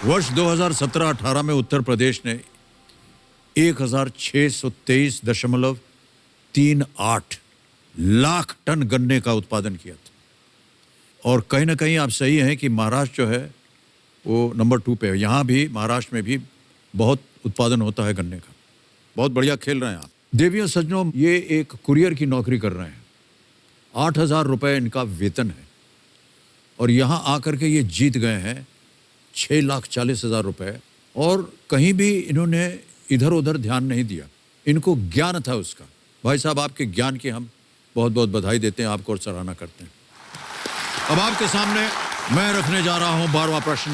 वर्ष 2017-18 में उत्तर प्रदेश ने 1623.38 लाख टन गन्ने का उत्पादन किया था। और कहीं ना कहीं आप सही हैं कि महाराष्ट्र जो है वो नंबर 2 पे है। यहाँ भी महाराष्ट्र में भी बहुत उत्पादन होता है गन्ने का। बहुत बढ़िया खेल रहे हैं आप। देवियों सज्जनों, ये एक कुरियर की नौकरी कर रहे हैं। 8,000 रुपये इनका वेतन है और यहाँ आकर के ये जीत गए हैं 6,40,000 रुपये। और कहीं भी इन्होंने इधर उधर ध्यान नहीं दिया, इनको ज्ञान था उसका। भाई साहब, आपके ज्ञान की हम बहुत बहुत बधाई देते हैं आपको और सराहना करते हैं। अब आपके सामने मैं रखने जा रहा हूं 12वां प्रश्न।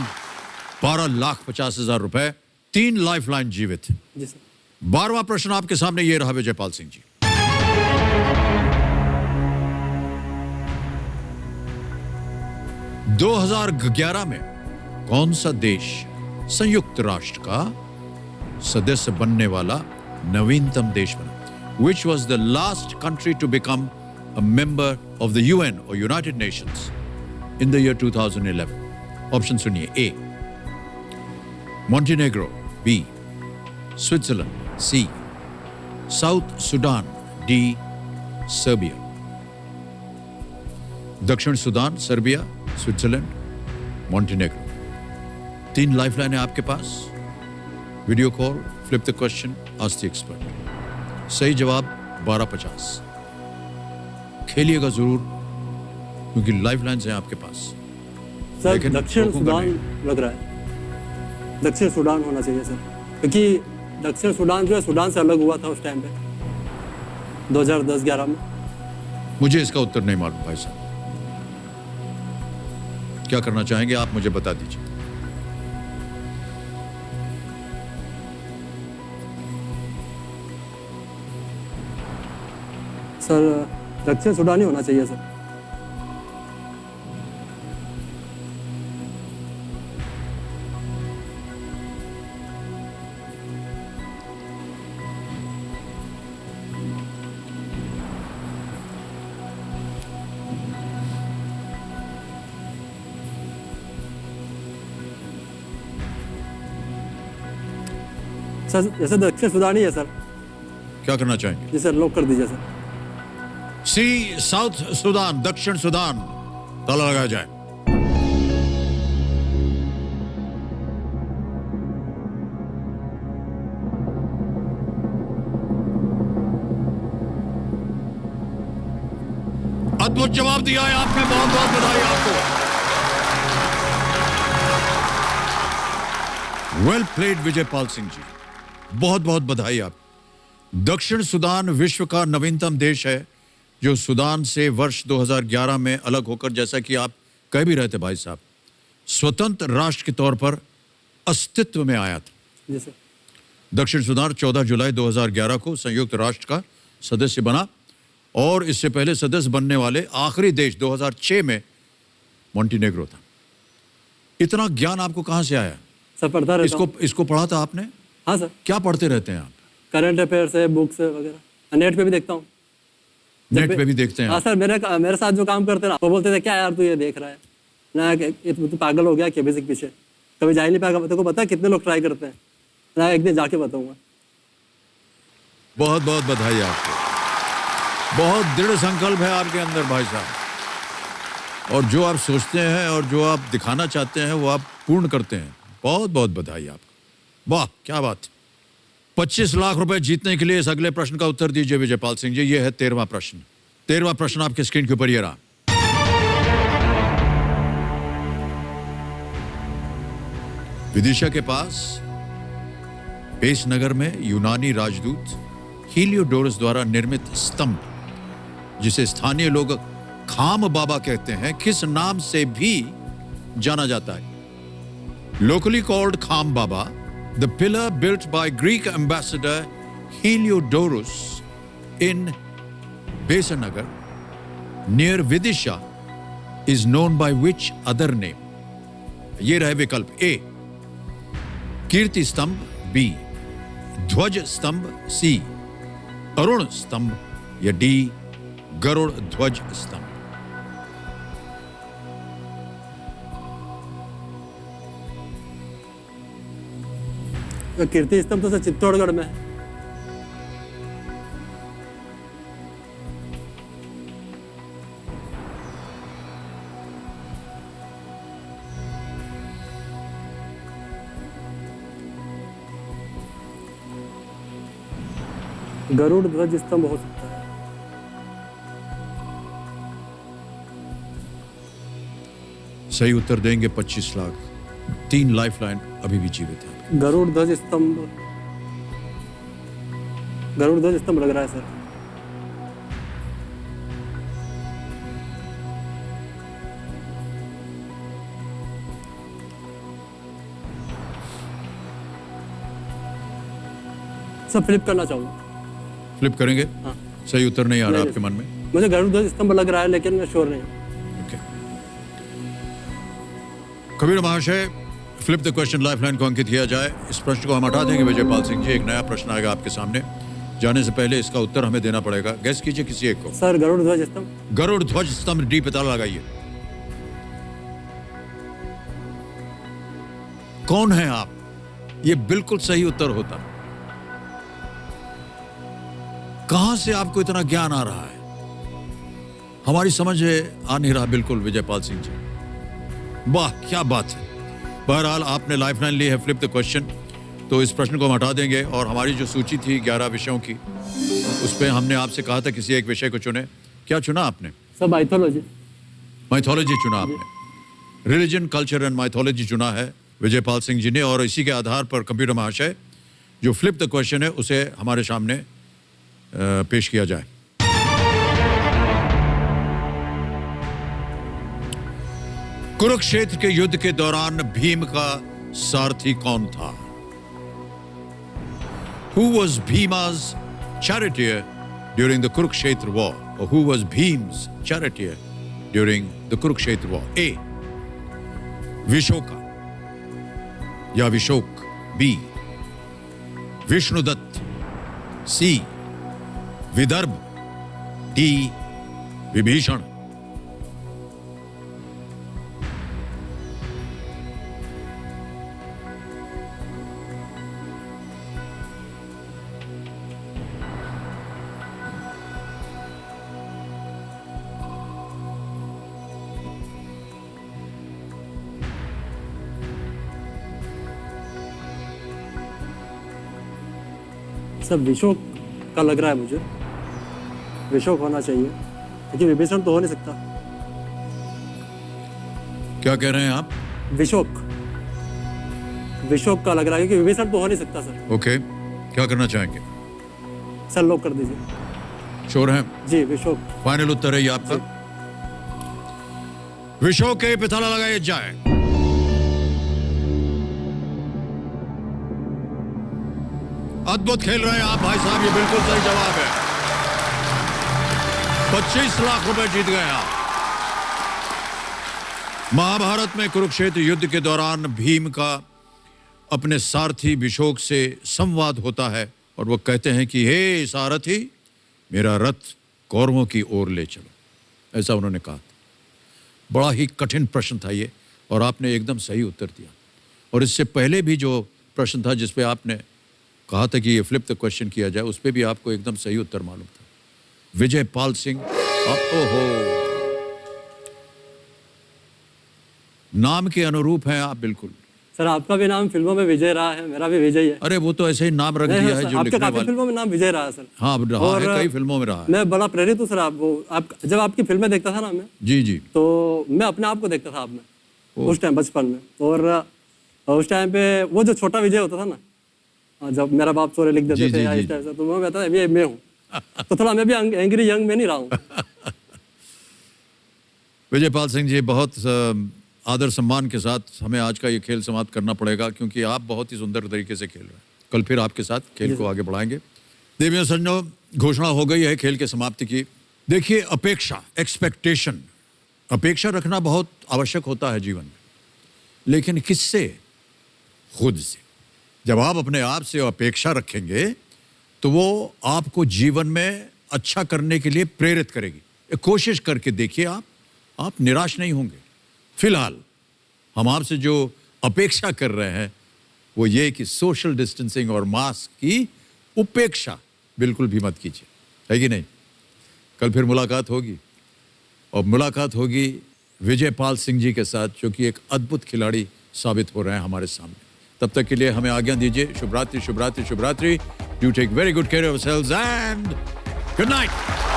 12,50,000 रुपए, 3 लाइफलाइन जीवित। जी सर। 12वां प्रश्न आपके सामने ये रहा विजयपाल सिंह जी। – 2011 में कौन सा देश संयुक्त राष्ट्र का सदस्य बनने वाला नवीनतम देश बना? Which was the last country to become a member of the UN or United Nations in the year 2011? Option सुनिए। A. Montenegro, B. Switzerland, C. South Sudan, D. Serbia. दक्षिण Sudan, Serbia, Switzerland, Montenegro. 3 lifeline है आपके पास। Video call, flip the question, ask the expert. सही जवाब 12,50। खेलिएगा जरूर क्योंकि lifelines हैं आपके पास। सर लेकिन दक्षिण रोकूंगा सूडान नहीं। लग रहा है। दक्षिण सूडान होना चाहिए सर, क्योंकि दक्षिण सूडान जो है सूडान से अलग हुआ था उस टाइम पे 2010-11 में। मुझे इसका उत्तर नहीं मालूम भाई साहब। क्या करना चाहेंगे आप, मुझे बता दीजिए। सर दक्षिण सूडान ही होना चाहिए सर। सर जैसे दक्षिण सूडान ही है सर। क्या करना चाहेंगे? जी सर, लॉक कर दीजिए सर। सी, साउथ सुदान, दक्षिण सुदान। ताला लगाया जाए। अद्भुत जवाब दिया है आपने, बहुत बहुत बधाई आपको। वेल प्लेड विजयपाल सिंह जी, बहुत बहुत बधाई आप। दक्षिण सुदान विश्व का नवीनतम देश है जो सुदान से वर्ष 2011 में अलग होकर, जैसा कि आप कह भी रहे थे भाई साहब, स्वतंत्र राष्ट्र के तौर पर अस्तित्व में आया था। जी सर। दक्षिण सुदान 14 जुलाई 2011 को संयुक्त राष्ट्र का सदस्य बना और इससे पहले सदस्य बनने वाले आखिरी देश 2006 में मोंटेनेग्रो था। इतना ज्ञान आपको कहाँ से आया? सर पढ़ता रहता हूँ। इसको पढ़ा था आपने? हाँ सर, क्या पढ़ते रहते हैं आप? करंट अफेयर्स है, बुक्स वगैरह, नेट पे भी देखता हूँ। नेट पे भी देखते हैं हाँ आप? सर, मेरे साथ जो काम करते हैं ना, वो बोलते थे क्या यार तू ये देख रहा है ना, तू पागल हो गया क्या बेसिक पीछे, कभी जा ही नहीं पाएगा। तेरे को पता है कितने लोग ट्राई करते हैं ना, एक दिन जाके बताऊंगा। बहुत बहुत बधाई आपको, बहुत दृढ़ संकल्प है आपके अंदर भाई साहब, और जो आप सोचते हैं और जो आप दिखाना चाहते हैं वो आप पूर्ण करते हैं। बहुत बहुत बधाई आपको, वाह क्या बात। 25 लाख रुपए जीतने के लिए इस अगले प्रश्न का उत्तर दीजिए विजयपाल सिंह जी। ये है 13वां प्रश्न। 13वां प्रश्न आपके स्क्रीन के ऊपर ये रहा। विदिशा के पास पेस नगर में यूनानी राजदूत हीलियोडोरस द्वारा निर्मित स्तंभ, जिसे स्थानीय लोग खाम बाबा कहते हैं, किस नाम से भी जाना जाता है? Locally called Kham Baba, the pillar built by Greek ambassador Heliodorus in Besanagar near Vidisha is known by which other name? ये रहे विकल्प। ए कीर्ति स्तंभ, बी ध्वज स्तंभ, सी अरुण स्तंभ, या डी गरुड़ ध्वज स्तंभ। कीर्ति स्तंभ तो सर चित्तौड़गढ़ में है। गरुड़ ध्वज स्तंभ हो सकता है। सही उत्तर देंगे 25 लाख। 3 लाइफलाइन अभी भी जीवित है। गरुड़ ध्वज स्तंभ लग रहा है सर। सर फ्लिप करना चाहूंगा। फ्लिप करेंगे? हाँ। सही उत्तर नहीं आ रहा आपके मन में? मुझे गरुड़ ध्वज स्तंभ लग रहा है लेकिन मैं श्योर नहीं। ओके। कबीर महाशय, फ्लिप द क्वेश्चन लाइफलाइन को अंकित किया जाए। इस प्रश्न को हम हटा देंगे विजयपाल सिंह जी। एक नया प्रश्न आएगा आपके सामने। जाने से पहले इसका उत्तर हमें देना पड़ेगा। गैस कीजिए किसी एक को। सर गरुड़ ध्वज स्तंभ। गरुड़ ध्वज स्तंभ, डी पता लगाइए। कौन है आप? ये बिल्कुल सही उत्तर होता। कहां से आपको इतना ज्ञान आ रहा है? हमारी समझ आ नहीं रहा बिल्कुल विजयपाल सिंह जी। वाह क्या बात है। बहरहाल आपने लाइफलाइन ली है फ्लिप द क्वेश्चन, तो इस प्रश्न को हम हटा देंगे और हमारी जो सूची थी 11 विषयों की, उस पे हमने आपसे कहा था किसी एक विषय को चुने। क्या चुना आपने? Sir mythology. माइथोलॉजी चुना आपने। रिलीजन, कल्चर एंड माइथोलॉजी चुना है विजयपाल सिंह जी ने, और इसी के आधार पर कंप्यूटर महाशय जो फ्लिप द क्वेश्चन है उसे हमारे सामने पेश किया जाए। कुरुक्षेत्र के युद्ध के दौरान भीम का सारथी कौन था? Who was Bhima's charioteer during the Kurukshetra war? Or who was Bhim's charioteer during the Kurukshetra war? A. विशोका या विशोक, B. Vishnudutt, C. Vidarbha, D. Vibhishan. सब विशोक का लग रहा है मुझे। विशोक होना चाहिए लेकिन विभीषण तो हो नहीं सकता। क्या कह रहे हैं आप? विशोक का लग रहा है क्योंकि विभीषण तो हो नहीं सकता सर। ओके, क्या करना चाहेंगे? सर लॉक कर दीजिए। श्योर हैं? जी विशोक। फाइनल उत्तर है ये आपका? विशोक के पे ताला लगाया जाए। अद्भुत खेल रहे हैं आप भाई साहब, ये बिल्कुल सही जवाब है। 25 लाख रुपए जीत गए आप। महाभारत में कुरुक्षेत्र युद्ध के दौरान भीम का अपने सारथी विशोक से संवाद होता है और वो कहते हैं कि हे सारथी, मेरा रथ कौरवों की ओर ले चलो, ऐसा उन्होंने कहा। बड़ा ही कठिन प्रश्न था ये और आपने एकदम सही उत्तर दिया। और इससे पहले भी जो प्रश्न था जिस पे आपने कहा था कि ये फ्लिप द क्वेश्चन किया जाए, उस पे भी आपको एकदम सही उत्तर मालूम था। विजय पाल सिंह, ओहो, नाम के अनुरूप हैं आप बिल्कुल। सर आपका भी नाम फिल्मों में विजय रहा है, मेरा भी विजय है। अरे वो तो ऐसे ही नाम रख दिया है जो आपके लिखने काफी वाले। फिल्मों में नाम विजय रहा है सर। हाँ रहा है, कई फिल्मों में रहा है। मैं बड़ा प्रेरित हूँ सर। आप जब आपकी फिल्में देखता था ना मैं, जी जी, तो मैं अपने आप को देखता था आप में उस टाइम बचपन में। और उस टाइम पे वो जो छोटा विजय होता था ना, जब मेरा बाप चोरे लिख देते थे या इस टाइप से, तो मैं कहता था मैं हूँ। तो थोड़ा मैं भी एंग्री यंग में नहीं रहा हूँ। विजय पाल सिंह जी, बहुत आदर सम्मान के साथ हमें आज का ये खेल समाप्त करना पड़ेगा क्योंकि आप बहुत ही सुंदर तरीके से खेल रहे हैं। कल फिर आपके साथ खेल को आगे बढ़ाएंगे। देवियों सज्जनों, घोषणा हो गई है खेल के समाप्ति की। देखिए, अपेक्षा, एक्सपेक्टेशन, अपेक्षा रखना बहुत आवश्यक होता है जीवन में, लेकिन किससे? खुद से। जब आप अपने आप से अपेक्षा रखेंगे तो वो आपको जीवन में अच्छा करने के लिए प्रेरित करेगी। एक कोशिश करके देखिए, आप निराश नहीं होंगे। फिलहाल हम आपसे जो अपेक्षा कर रहे हैं वो ये कि सोशल डिस्टेंसिंग और मास्क की उपेक्षा बिल्कुल भी मत कीजिए, है कि नहीं? कल फिर मुलाकात होगी और मुलाकात होगी विजय पाल सिंह जी के साथ, जो कि एक अद्भुत खिलाड़ी साबित हो रहे हैं हमारे सामने। तब तक के लिए हमें आज्ञा दीजिए। शुभ रात्रि, शुभ रात्रि, शुभ रात्रि। Do take very good care of yourselves and good night.